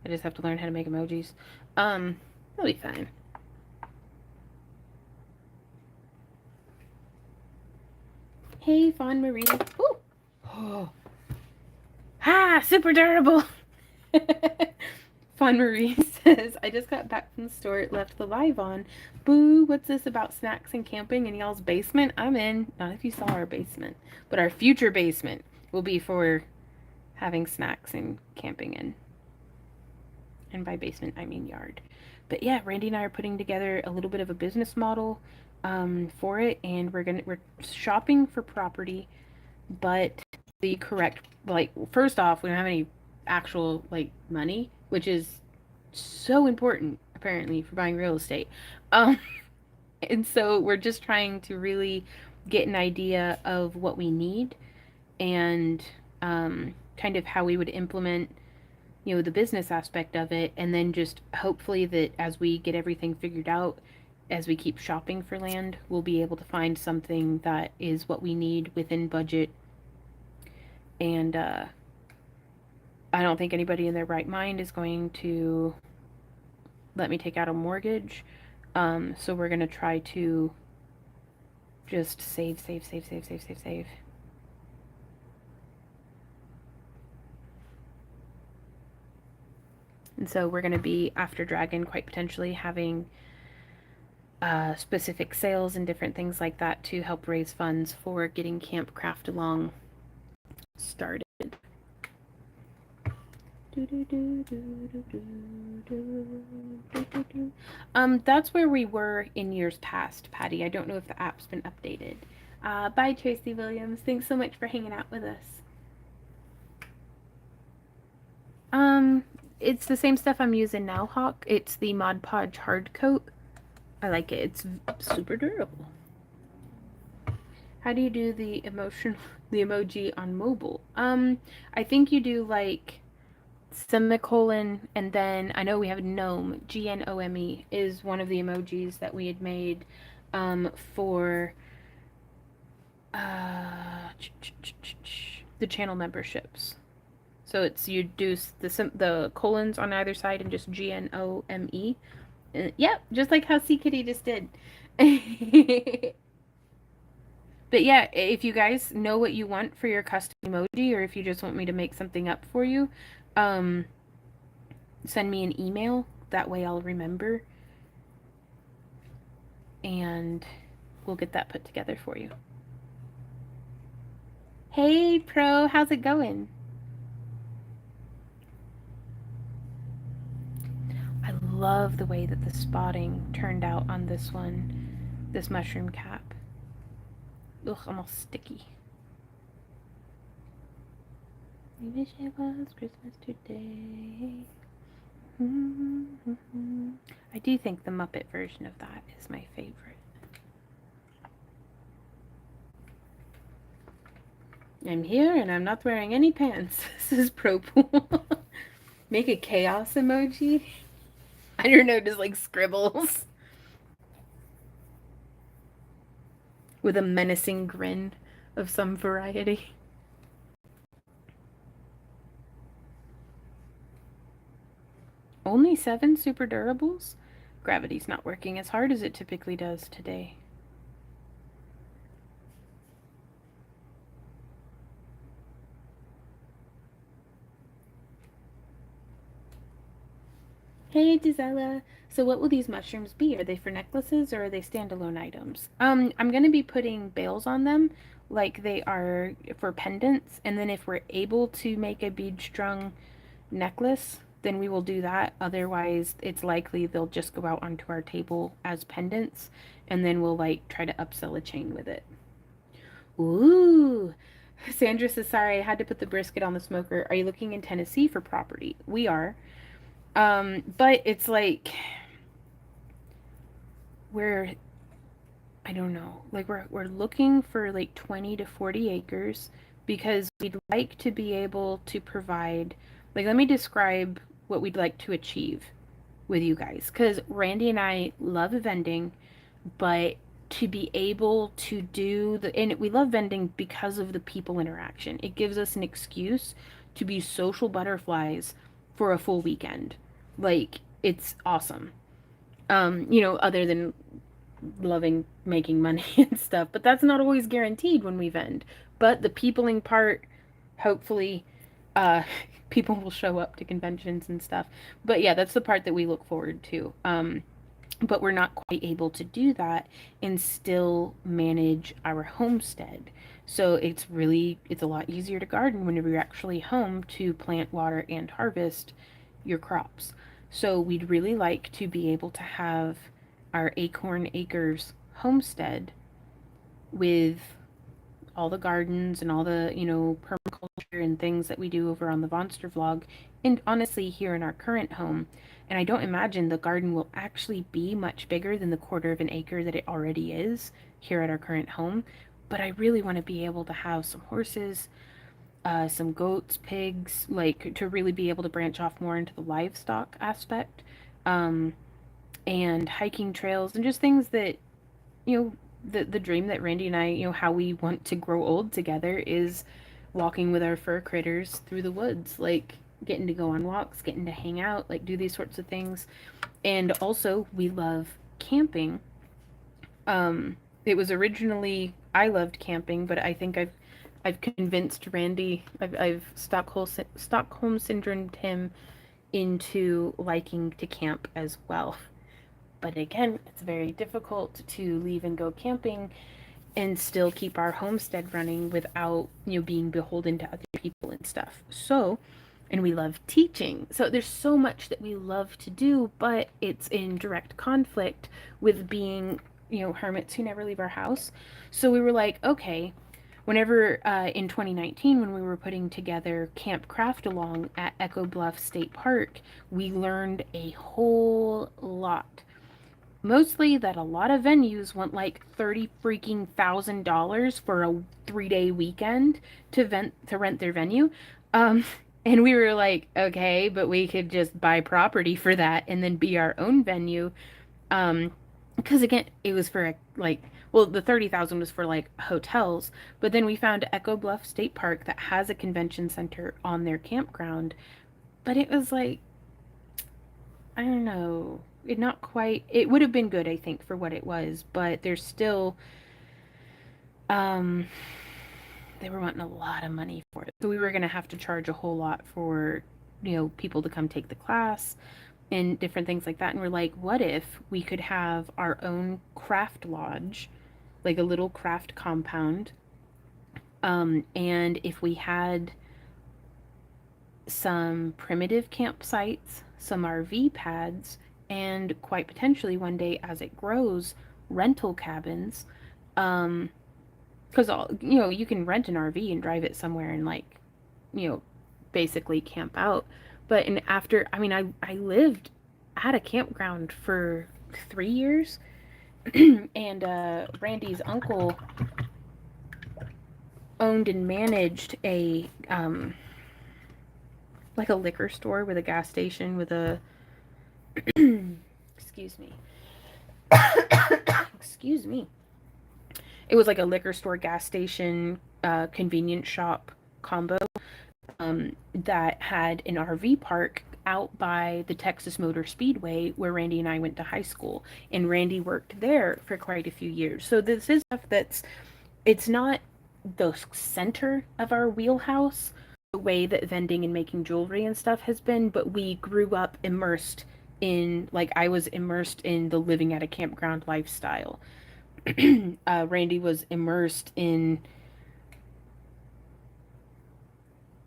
[SPEAKER 2] I just have to learn how to make emojis. It'll be fine. Hey, Fawn Marie. Ooh. Oh. Ah, super durable. Fawn Marie says, I just got back from the store, left the live on. Boo, what's this about snacks and camping in y'all's basement? I'm in. Not if you saw our basement, but our future basement will be for having snacks and camping in. And by basement, I mean yard. But yeah, Randy and I are putting together a little bit of a business model for it, and we're shopping for property, but the correct, like, first off, we don't have any actual like money, which is so important apparently for buying real estate. And so we're just trying to really get an idea of what we need, and kind of how we would implement, you know, the business aspect of it, and then just hopefully that as we get everything figured out, as we keep shopping for land, we'll be able to find something that is what we need within budget. And I don't think anybody in their right mind is going to let me take out a mortgage. So we're going to try to just save. And so we're going to be, after Dragon, quite potentially having specific sales and different things like that to help raise funds for getting Camp Craft Along started. That's where we were in years past, Patty. I don't know if the app's been updated. Bye, Tracy Williams. Thanks so much for hanging out with us. It's the same stuff I'm using now, Hawk. It's the Mod Podge hard coat. I like it. It's super durable. How do you do the emoji on mobile? I think you do like semicolon, and then I know we have gnome, GNOME is one of the emojis that we had made for the channel memberships. So it's, you do the colons on either side and just GNOME. Yep, just like how Sea Kitty just did. But yeah, if you guys know what you want for your custom emoji, or if you just want me to make something up for you, send me an email. That way I'll remember, and we'll get that put together for you. Hey, Pro, how's it going? I love the way that the spotting turned out on this one, this mushroom cap. Ugh, almost sticky. I wish it was Christmas today. I do think the Muppet version of that is my favorite. I'm here and I'm not wearing any pants. This is Pro Pool. Make a chaos emoji. I don't know, just like scribbles. With a menacing grin of some variety. Only 7 super durables? Gravity's not working as hard as it typically does today. Hey, Gisela. So what will these mushrooms be? Are they for necklaces or are they standalone items? I'm gonna be putting bales on them like they are for pendants, and then if we're able to make a bead strung necklace, then we will do that. Otherwise, it's likely they'll just go out onto our table as pendants, and then we'll like try to upsell a chain with it. Ooh. Sandra says, sorry, I had to put the brisket on the smoker. Are you looking in Tennessee for property? We are. But it's like we're I don't know. Like we're looking for like 20 to 40 acres because we'd like to be able to provide like let me describe what we'd like to achieve with you guys cuz Randy and I love vending, but to be able to do the and we love vending because of the people interaction. It gives us an excuse to be social butterflies for a full weekend. Like it's awesome. Other than loving making money and stuff, but that's not always guaranteed when we vend. But the peopling part, hopefully, uh, people will show up to conventions and stuff. But yeah, that's the part that we look forward to. But we're not quite able to do that and still manage our homestead. So it's a lot easier to garden whenever you're actually home to plant, water, and harvest your crops. So we'd really like to be able to have our Acorn Acres homestead with all the gardens and all the, permaculture and things that we do over on the Vonster vlog. And honestly, here in our current home, and I don't imagine the garden will actually be much bigger than the 1/4 acre that it already is here at our current home. But I really want to be able to have some horses, some goats, pigs, like to really be able to branch off more into the livestock aspect, and hiking trails and just things that, you know, the dream that Randy and I, how we want to grow old together is walking with our fur critters through the woods, like getting to go on walks, getting to hang out, like do these sorts of things. And also, we love camping. It was originally I loved camping, but I think I've convinced Randy, I've Stockholm syndromed him into liking to camp as well. But again, it's very difficult to leave and go camping and still keep our homestead running without, being beholden to other people and stuff. So, and we love teaching. So there's so much that we love to do, but it's in direct conflict with being, hermits who never leave our house. So we were like, okay, whenever in 2019 when we were putting together Camp Craft Along at Echo Bluff State Park, we learned a whole lot. Mostly that a lot of venues want like $30,000 for a 3-day weekend to rent their venue. And we were like, okay, but we could just buy property for that and then be our own venue. Because again, it was for the 30,000 was for like hotels, but then we found Echo Bluff State Park that has a convention center on their campground, but it was like, I don't know, it would have been good, I think, for what it was, but there's still, they were wanting a lot of money for it. So we were going to have to charge a whole lot for, people to come take the class and different things like that. And we're like, what if we could have our own craft lodge, like a little craft compound, and if we had some primitive campsites, some RV pads, and quite potentially one day as it grows, rental cabins, because you can rent an RV and drive it somewhere and basically camp out. But I lived at a campground for 3 years, and Randy's uncle owned and managed a like a liquor store with a gas station with a excuse me. Excuse me. It was like a liquor store, gas station, convenience shop combo, that had an RV park out by the Texas Motor Speedway where Randy and I went to high school. And Randy worked there for quite a few years. So this is stuff it's not the center of our wheelhouse, the way that vending and making jewelry and stuff has been, but we grew up immersed
[SPEAKER 3] in, like, I was immersed in the living at a campground lifestyle. Randy was immersed in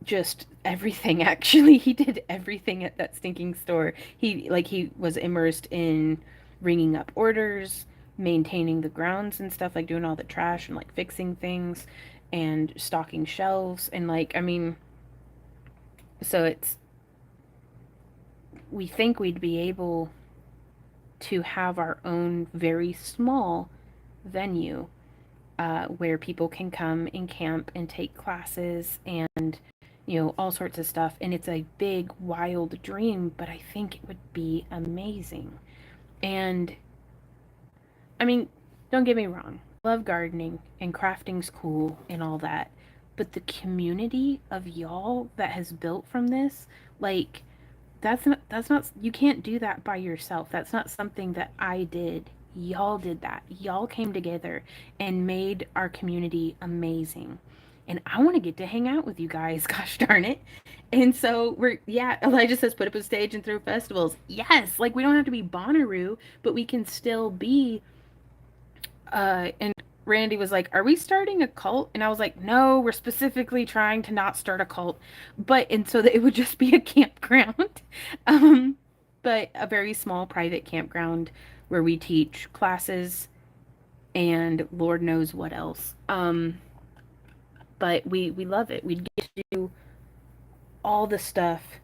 [SPEAKER 3] just everything. Actually, he did everything at that stinking store. He was immersed in ringing up orders, maintaining the grounds and stuff, like doing all the trash and like fixing things and stocking shelves, and like, I mean, so it's, we think we'd be able to have our own very small venue, where people can come and camp and take classes and, all sorts of stuff. And it's a big, wild dream, but I think it would be amazing. And I mean, don't get me wrong, I love gardening and crafting's cool and all that. But the community of y'all that has built from this, like, that's not you can't do that by yourself. That's not something that I did. Y'all did that. Y'all came together and made our community amazing. And I want to get to hang out with you guys, gosh darn it. And so Elijah says put up a stage and throw festivals. Yes, like we don't have to be Bonnaroo, but we can still be and Randy was like, "Are we starting a cult?" And I was like, "No, we're specifically trying to not start a cult, and so that it would just be a campground, um, but a very small private campground where we teach classes and Lord knows what else. But we love it. We'd get to do all the stuff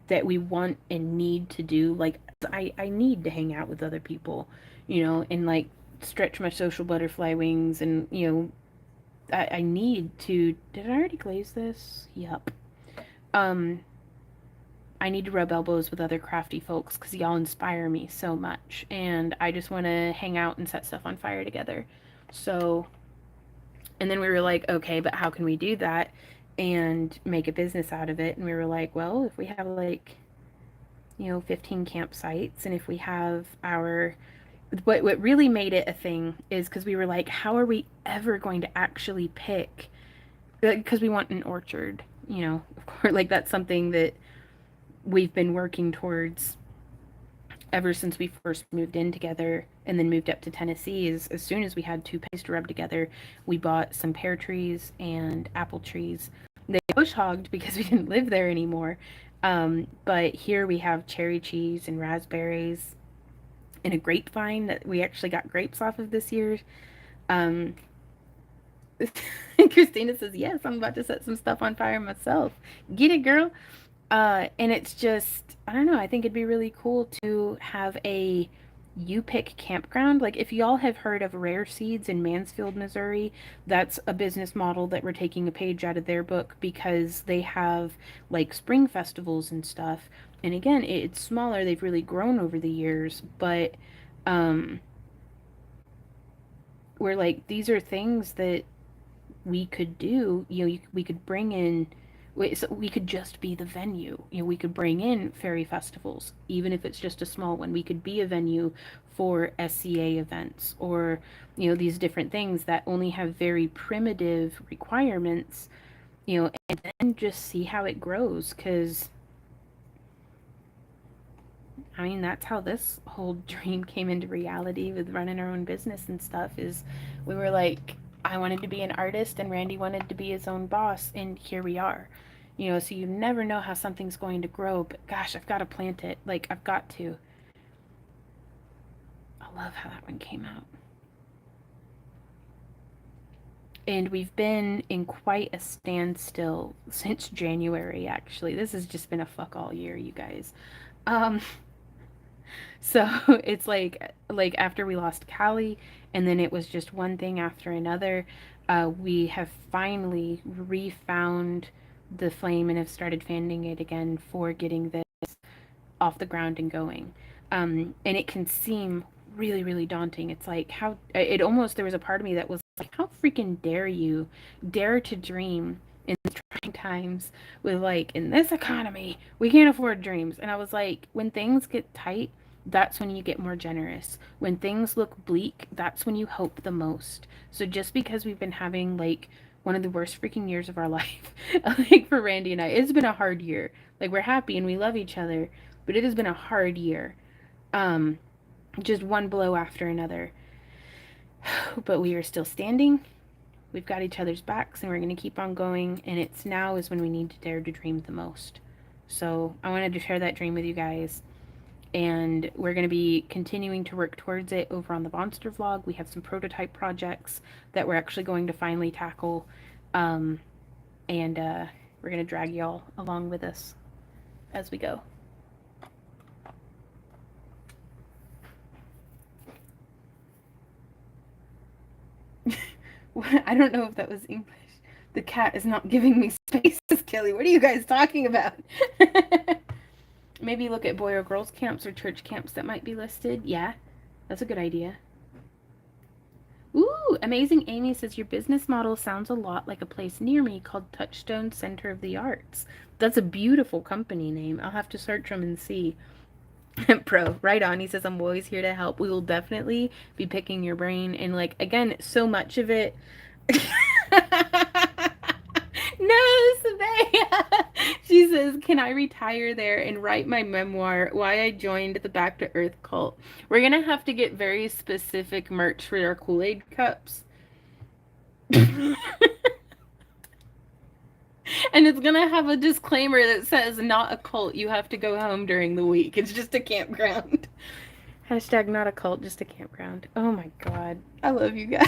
[SPEAKER 3] that we want and need to do. Like I need to hang out with other people, and like stretch my social butterfly wings, and I need to. Did I already glaze this? Yup. Um, I need to rub elbows with other crafty folks because y'all inspire me so much, and I just want to hang out and set stuff on fire together. So, and then we were like, okay, but how can we do that and make a business out of it? And we were like, well, if we have like 15 campsites, and if we have our, what really made it a thing is because we were like, how are we ever going to actually pick, because we want an orchard, of course, like that's something that we've been working towards ever since we first moved in together and then moved up to Tennessee. Is as soon as we had two pears to rub together, we bought some pear trees and apple trees. They bush hogged because we didn't live there anymore. But here we have cherry cheese and raspberries and a grapevine that we actually got grapes off of this year. Um, Christina says, yes, I'm about to set some stuff on fire myself. Get it, girl. And it's just, I don't know, I think it'd be really cool to have a you pick campground. Like if y'all have heard of Rare Seeds in Mansfield, Missouri, that's a business model that we're taking a page out of their book because they have like spring festivals and stuff. And again, it's smaller. They've really grown over the years, but we're like, these are things that we could do. We could bring in, so we could just be the venue. We could bring in fairy festivals, even if it's just a small one. We could be a venue for SCA events, or these different things that only have very primitive requirements. And then just see how it grows. Because I mean, that's how this whole dream came into reality with running our own business and stuff. Is we were like, I wanted to be an artist and Randy wanted to be his own boss, and here we are. So you never know how something's going to grow, but gosh, I've got to plant it. Like, I've got to. I love how that one came out. And we've been in quite a standstill since January, actually. This has just been a fuck all year, you guys. So it's like after we lost Callie, and then it was just one thing after another. We have finally refound the flame and have started fanning it again for getting this off the ground and going. And it can seem really, really daunting. It's like it almost, there was a part of me that was like, how freaking dare to dream in these trying times with, like, in this economy, we can't afford dreams. And I was like, when things get tight, that's when you get more generous. When things look bleak, that's when you hope the most. So just because we've been having like one of the worst freaking years of our life, like for Randy and I, it's been a hard year. Like, we're happy and we love each other, but it has been a hard year.
[SPEAKER 2] Just one blow after another. But we are still standing. We've got each other's backs, and we're going to keep on going. And it's now is when we need to dare to dream the most. So I wanted to share that dream with you guys. And we're going to be continuing to work towards it over on the Monster Vlog. We have some prototype projects that we're actually going to finally tackle. And we're going to drag y'all along with us as we go. I don't know if that was English. The cat is not giving me spaces, Kelly. What are you guys talking about? Maybe look at boy or girls camps or church camps that might be listed. Yeah, that's a good idea. Ooh, Amazing Amy says your business model sounds a lot like a place near me called Touchstone Center of the Arts. That's a beautiful company name. I'll have to search them and see. Pro, right on. He says, I'm always here to help. We will definitely be picking your brain. And, like, again, so much of it. No, Sabaya. She says, can I retire there and write my memoir, why I joined the Back to Earth cult? We're going to have to get very specific merch for our Kool-Aid cups. And it's going to have a disclaimer that says, not a cult. You have to go home during the week. It's just a campground. Hashtag not a cult, just a campground. Oh my God. I love you guys.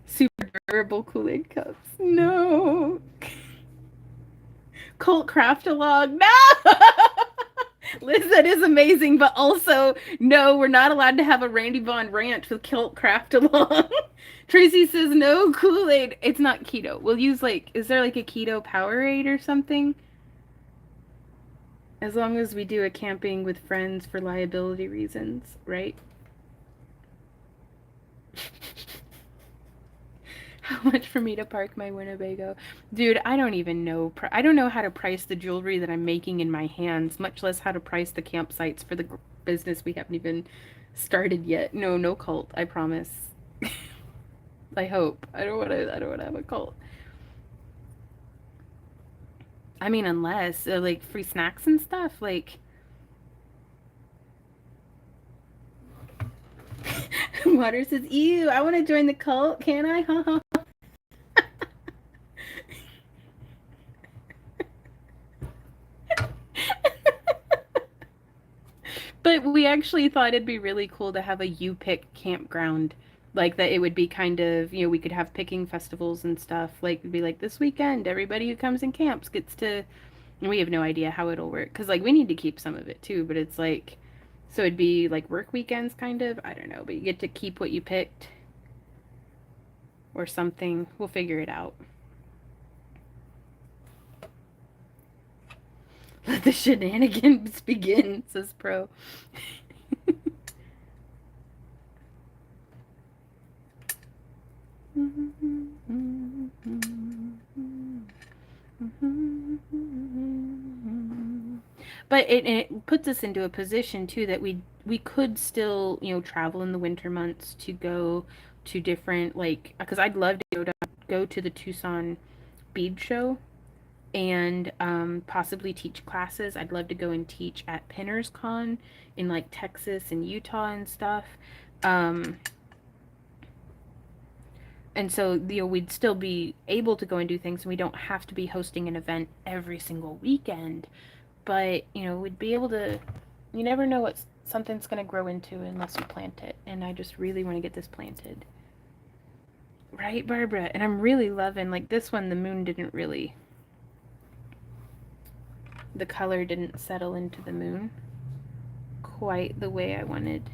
[SPEAKER 2] Super durable Kool-Aid cups. No. Cult craft-a-log. No! Liz, that is amazing, but also, no, we're not allowed to have a Randy Vaughn ranch with Cult craft-a-log. Tracy says, no Kool-Aid. It's not keto. We'll use, like, is there, like, a keto Powerade or something? As long as we do a camping with friends for liability reasons, right? How much for me to park my Winnebago? Dude, I don't even know. I don't know how to price the jewelry that I'm making in my hands, much less how to price the campsites for the business we haven't even started yet. No, no cult, I promise. I hope. I don't want to have a cult. I mean, unless like free snacks and stuff, like Water says, ew, I want to join the cult. Can I? But we actually thought it'd be really cool to have a you-pick campground. Like that it would be kind of, you know, we could have picking festivals and stuff. Like it'd be like this weekend, everybody who comes and camps gets to, and we have no idea how it'll work. Because like we need to keep some of it too, but it's like, so it'd be like work weekends kind of. I don't know, but you get to keep what you picked. Or something. We'll figure it out. Let the shenanigans begin, says Pro. But it puts us into a position too that we could still, you know, travel in the winter months to go to different, like, because I'd love to go to the Tucson bead show and possibly teach classes. I'd love to go and teach at Pinners Con in like Texas and Utah and stuff. And so, you know, we'd still be able to go and do things, and we don't have to be hosting an event every single weekend. But, you know, we'd be able to, you never know what something's going to grow into unless you plant it. And I just really want to get this planted. Right, Barbara? And I'm really loving, like this one, the moon didn't really, the color didn't settle into the moon quite the way I wanted.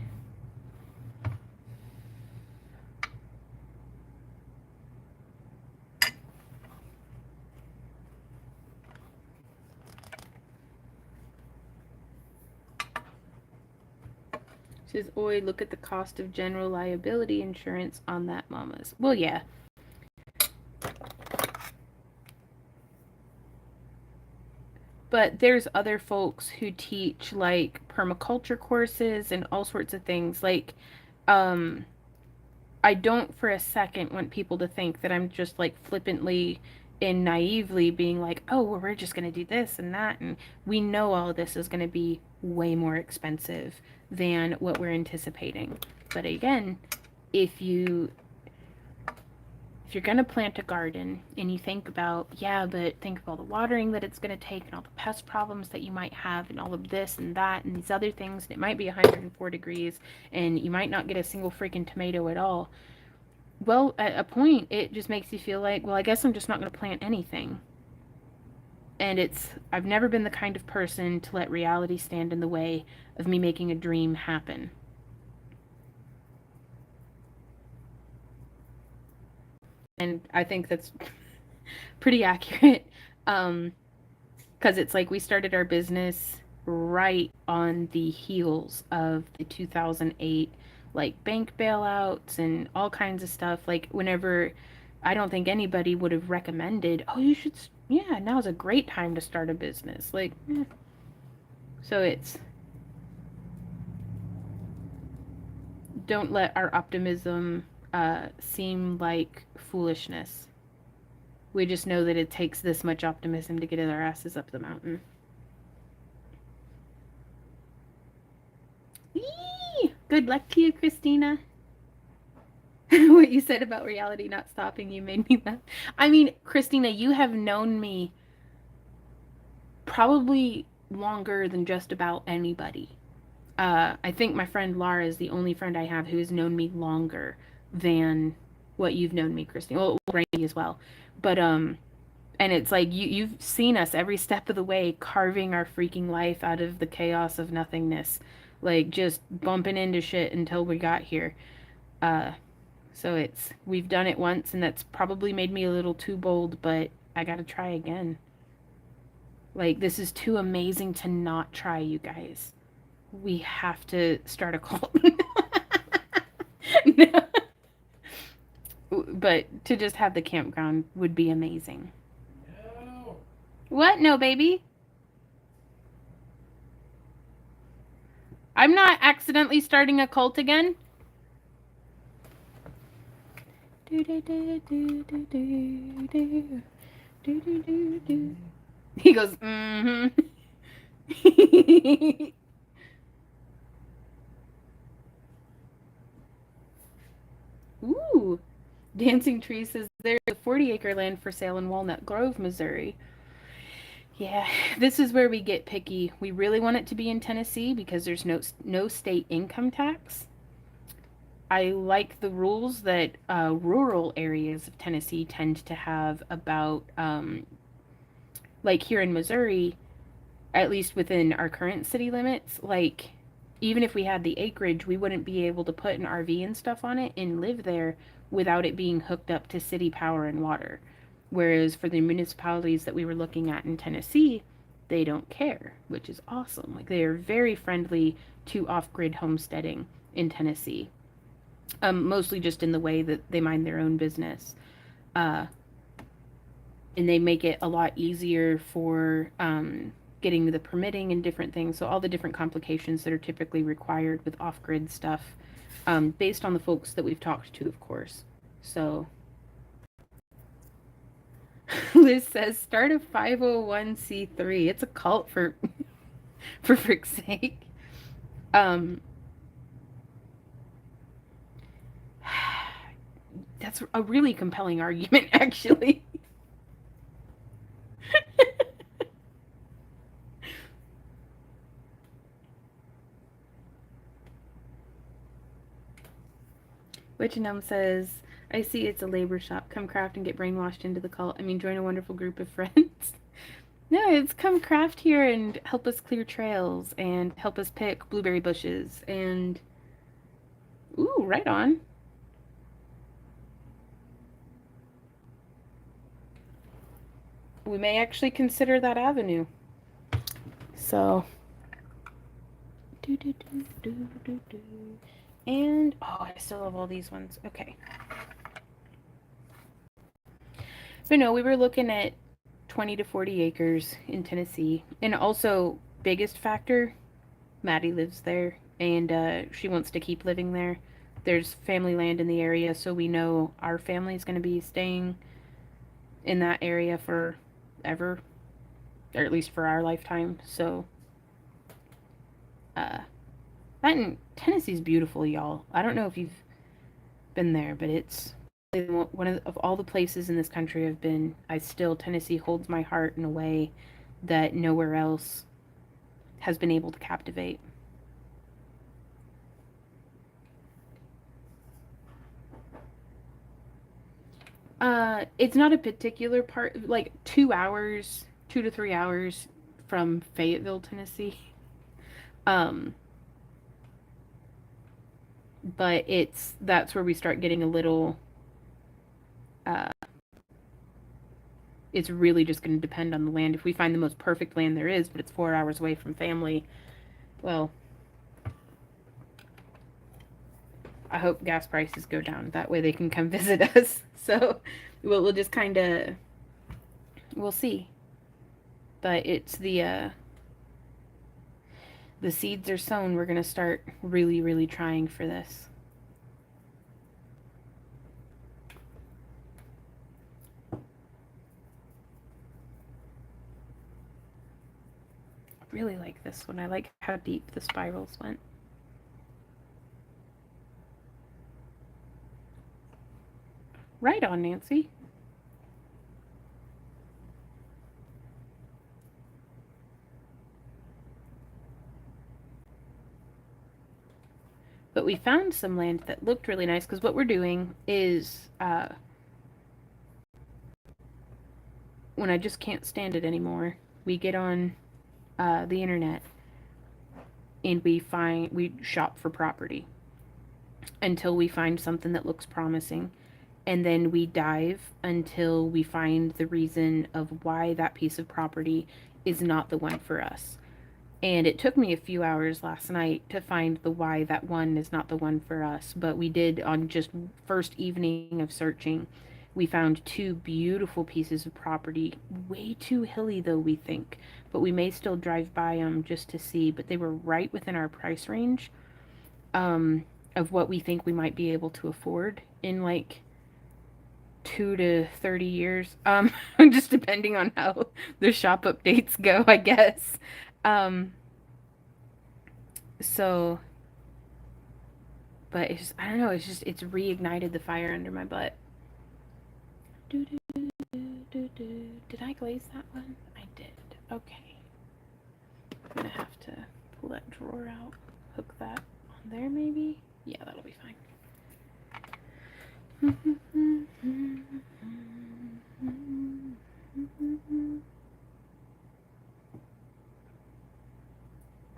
[SPEAKER 2] Says, oi, look at the cost of general liability insurance on that, mamas. Well, yeah. But there's other folks who teach, like, permaculture courses and all sorts of things. Like, I don't for a second want people to think that I'm just, like, flippantly in naively being like, oh, well, we're just going to do this and that. And we know all of this is going to be way more expensive than what we're anticipating. But again, if you're going to plant a garden and you think about, yeah, but think of all the watering that it's going to take and all the pest problems that you might have and all of this and that and these other things, and it might be 104 degrees and you might not get a single freaking tomato at all. Well, at a point, it just makes you feel like, well, I guess I'm just not going to plant anything. And I've never been the kind of person to let reality stand in the way of me making a dream happen. And I think that's pretty accurate. Because it's like we started our business right on the heels of the 2008 like bank bailouts and all kinds of stuff. Like whenever, I don't think anybody would have recommended, oh, you should, yeah, now's a great time to start a business. Like, so don't let our optimism seem like foolishness. We just know that it takes this much optimism to get our asses up the mountain. Eee! Good luck to you, Christina. What you said about reality not stopping you made me laugh. I mean, Christina, you have known me probably longer than just about anybody. I think my friend Laura is the only friend I have who has known me longer than what you've known me, Christina. Well, Randy as well. But and it's like you've seen us every step of the way carving our freaking life out of the chaos of nothingness. Like just bumping into shit until we got here. So we've done it once and that's probably made me a little too bold, but I gotta try again. Like this is too amazing to not try, you guys. We have to start a cult. No. But to just have the campground would be amazing.
[SPEAKER 1] No.
[SPEAKER 2] What? No, baby? I'm not accidentally starting a cult again. He goes, mm-hmm. Ooh. Dancing Tree says there's a 40-acre land for sale in Walnut Grove, Missouri. Yeah, this is where we get picky. We really want it to be in Tennessee because there's no state income tax. I like the rules that rural areas of Tennessee tend to have about, like here in Missouri, at least within our current city limits, like even if we had the acreage, we wouldn't be able to put an RV and stuff on it and live there without it being hooked up to city power and water. Whereas for the municipalities that we were looking at in Tennessee, they don't care, which is awesome. Like they are very friendly to off-grid homesteading in Tennessee. Mostly just in the way that they mind their own business. And they make it a lot easier for getting the permitting and different things. So all the different complications that are typically required with off-grid stuff, based on the folks that we've talked to, of course. So Liz says, start a 501c3. It's a cult for frick's sake. That's a really compelling argument, actually. Witchenum says, I see it's a labor shop. Come craft and get brainwashed into the cult. I mean, join a wonderful group of friends. No, it's come craft here and help us clear trails and help us pick blueberry bushes and... Ooh, right on. We may actually consider that avenue. So... And, oh, I still have all these ones. Okay. But no, we were looking at 20 to 40 acres in Tennessee. And also, biggest factor, Maddie lives there. And she wants to keep living there. There's family land in the area, so we know our family's going to be staying
[SPEAKER 3] in that area forever, or at least for our lifetime. So, that in Tennessee's beautiful, y'all. I don't know if you've been there, but it's one of all the places in this country I've been. Tennessee holds my heart in a way that nowhere else has been able to captivate. It's not a particular part, like 2 hours, 2 to 3 hours from Fayetteville, Tennessee. But that's where we start getting a little, it's really just going to depend on the land. If we find the most perfect land there is, but it's 4 hours away from family, well, I hope gas prices go down. That way they can come visit us. So we'll just kind of, we'll see. But it's the seeds are sown. We're going to start really, really trying for this. I really like this one. I like how deep the spirals went. Right on, Nancy. But we found some land that looked really nice, because what we're doing is, when I just can't stand it anymore, we get on the internet and we shop for property until we find something that looks promising. And then we dive until we find the reason of why that piece of property is not the one for us. And it took me a few hours last night to find the why that one is not the one for us. But we did, on just first evening of searching, we found 2 beautiful pieces of property. Way too hilly, though, we think. But we may still drive by them just to see. But they were right within our price range of what we think we might be able to afford in, like, 2 to 30 years. Just depending on how the shop updates go, I guess. So, but it's just, I don't know, it's reignited the fire under my butt. Did I glaze that one? I did. Okay. I'm gonna have to pull that drawer out, hook that on there maybe? Yeah, that'll be fine.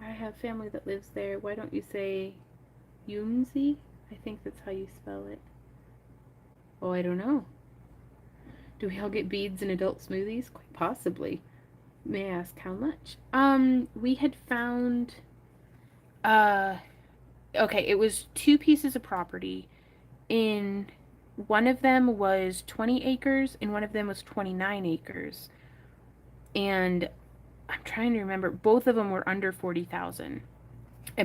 [SPEAKER 3] I have family that lives there. Why don't you say Yumsey? I think that's how you spell it. Oh, I don't know. Do we all get beads in adult smoothies? Quite possibly. May I ask how much? We had found, okay, it was 2 pieces of property. In one of them was 20 acres and one of them was 29 acres. And I'm trying to remember, both of them were under 40,000,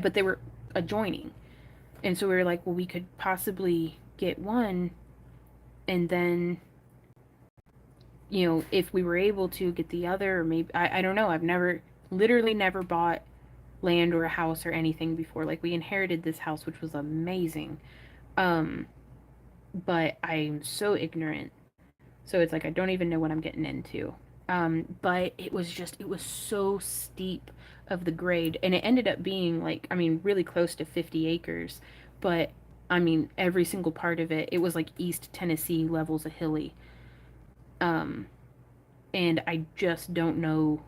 [SPEAKER 3] but they were adjoining. And so we were like, well, we could possibly get one, and then, you know, if we were able to get the other, or maybe, I don't know. I've literally never bought land or a house or anything before. Like, we inherited this house, which was amazing. But I'm so ignorant. So it's like, I don't even know what I'm getting into. But it was so steep of the grade, and it ended up being like, I mean, really close to 50 acres, but I mean, every single part of it was like East Tennessee levels of hilly. And I just don't know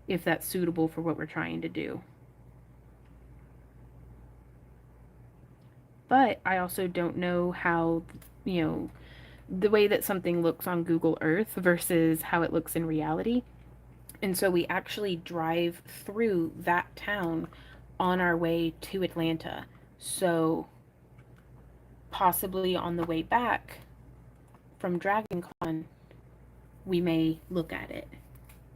[SPEAKER 3] if that's suitable for what we're trying to do. But I also don't know how, you know, the way that something looks on Google Earth versus how it looks in reality. And so we actually drive through that town on our way to Atlanta. So possibly on the way back from DragonCon, we may look at it.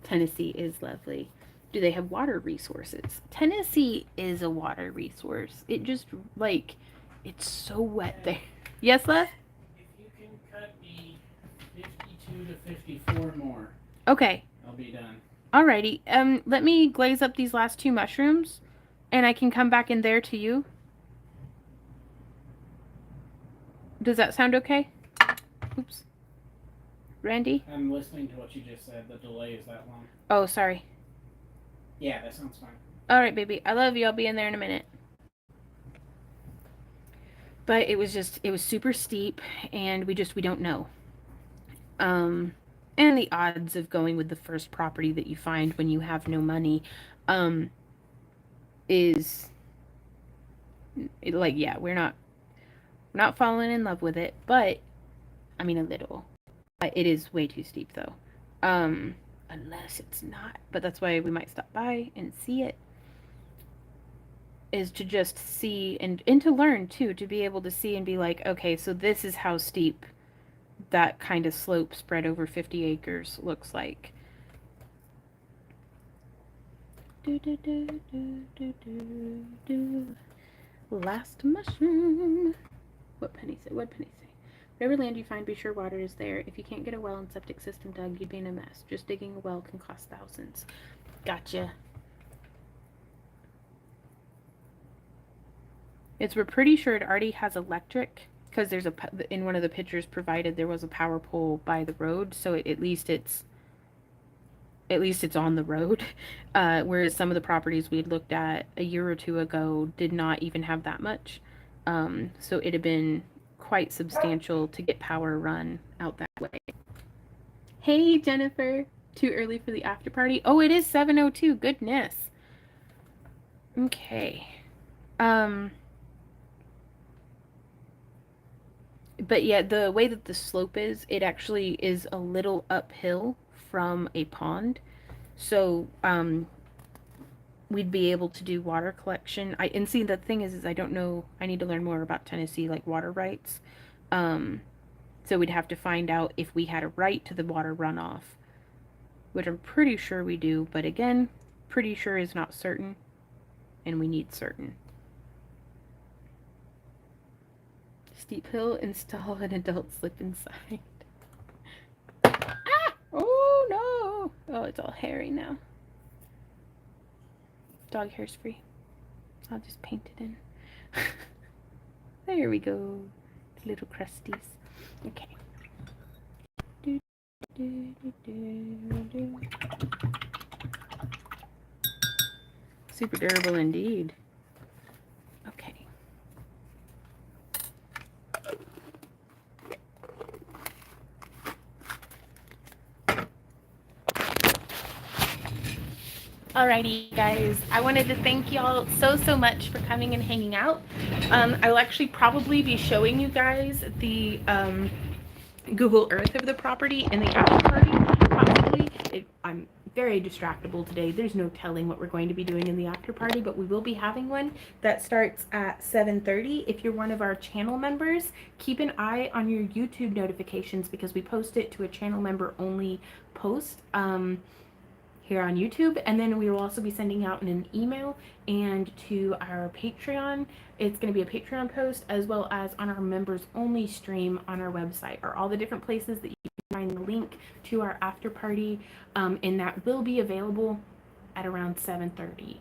[SPEAKER 3] Tennessee is lovely. Do they have water resources? Tennessee is a water resource. It just, like, it's so wet there. Yes, Les?
[SPEAKER 1] If you can cut me 52 to 54 more.
[SPEAKER 2] Okay.
[SPEAKER 1] I'll be done.
[SPEAKER 2] Alrighty. Let me glaze up these last 2 mushrooms, and I can come back in there to you. Does that sound okay? Oops. Randy?
[SPEAKER 1] I'm listening to what you just said. The delay is that long.
[SPEAKER 2] Oh, sorry.
[SPEAKER 1] Yeah, that sounds fine.
[SPEAKER 2] Alright, baby. I love you. I'll be in there in a minute. But it was super steep, and we don't know. And the odds of going with the first property that you find when you have no money, is, like, yeah, we're not falling in love with it, but, I mean, a little. It is way too steep, though. Unless it's not. But that's why we might stop by and see it. Is to just see and to learn, too. To be able to see and be like, okay, so this is how steep that kind of slope spread over 50 acres looks like. Last mushroom. What Penny say? Whatever land you find, be sure water is there. If you can't get a well and septic system dug, you'd be in a mess. Just digging a well can cost thousands. Gotcha. We're pretty sure it already has electric, because there's in one of the pictures provided there was a power pole by the road, so at least it's on the road. Whereas some of the properties we had looked at a year or 2 ago did not even have that much. So it had been quite substantial to get power run out that way. Hey, Jennifer. Too early for the after party? Oh, it is 7:02. Goodness. Okay. But yeah, the way that the slope is, it actually is a little uphill from a pond. So, we'd be able to do water collection. And see, the thing is I don't know, I need to learn more about Tennessee, like water rights. So we'd have to find out if we had a right to the water runoff, which I'm pretty sure we do, but again, pretty sure is not certain, and we need certain. Steep hill, install an adult slip inside. Ah! Oh no! Oh, it's all hairy now. Dog hair's free. I'll just paint it in. There we go. Little crusties. Okay. Super durable indeed. Okay. Alrighty, guys. I wanted to thank y'all so much for coming and hanging out. I will actually probably be showing you guys the Google Earth of the property in the after party, probably. I'm very distractible today. There's no telling what we're going to be doing in the after party, but we will be having one that starts at 7:30. If you're one of our channel members, keep an eye on your YouTube notifications, because we post it to a channel member only post here on YouTube, and then we will also be sending out in an email and to our Patreon. It's going to be a Patreon post, as well as on our members only stream on our website, are all the different places that you can find the link to our after party, and that will be available at around 7:30,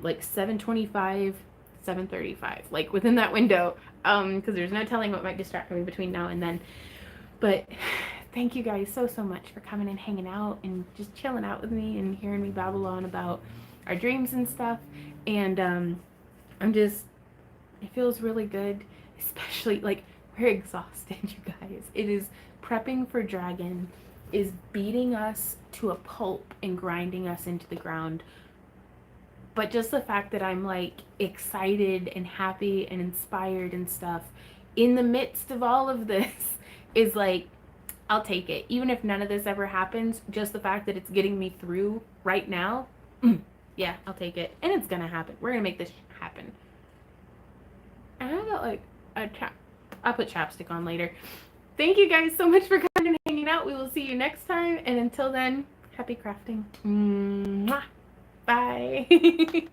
[SPEAKER 2] like 7:25, 7:35, like within that window, because there's no telling what might distract me between now and then. But thank you guys so much for coming and hanging out and just chilling out with me and hearing me babble on about our dreams and stuff. And it feels really good, especially, like, we're exhausted, you guys. It is prepping for Dragon, is beating us to a pulp and grinding us into the ground. But just the fact that I'm, like, excited and happy and inspired and stuff in the midst of all of this is like, I'll take it. Even if none of this ever happens, just the fact that it's getting me through right now, yeah, I'll take it. And it's gonna happen. We're gonna make this happen. And I got like I'll put chapstick on later. Thank you guys so much for coming and hanging out. We will see you next time. And until then, happy crafting. Mwah. Bye.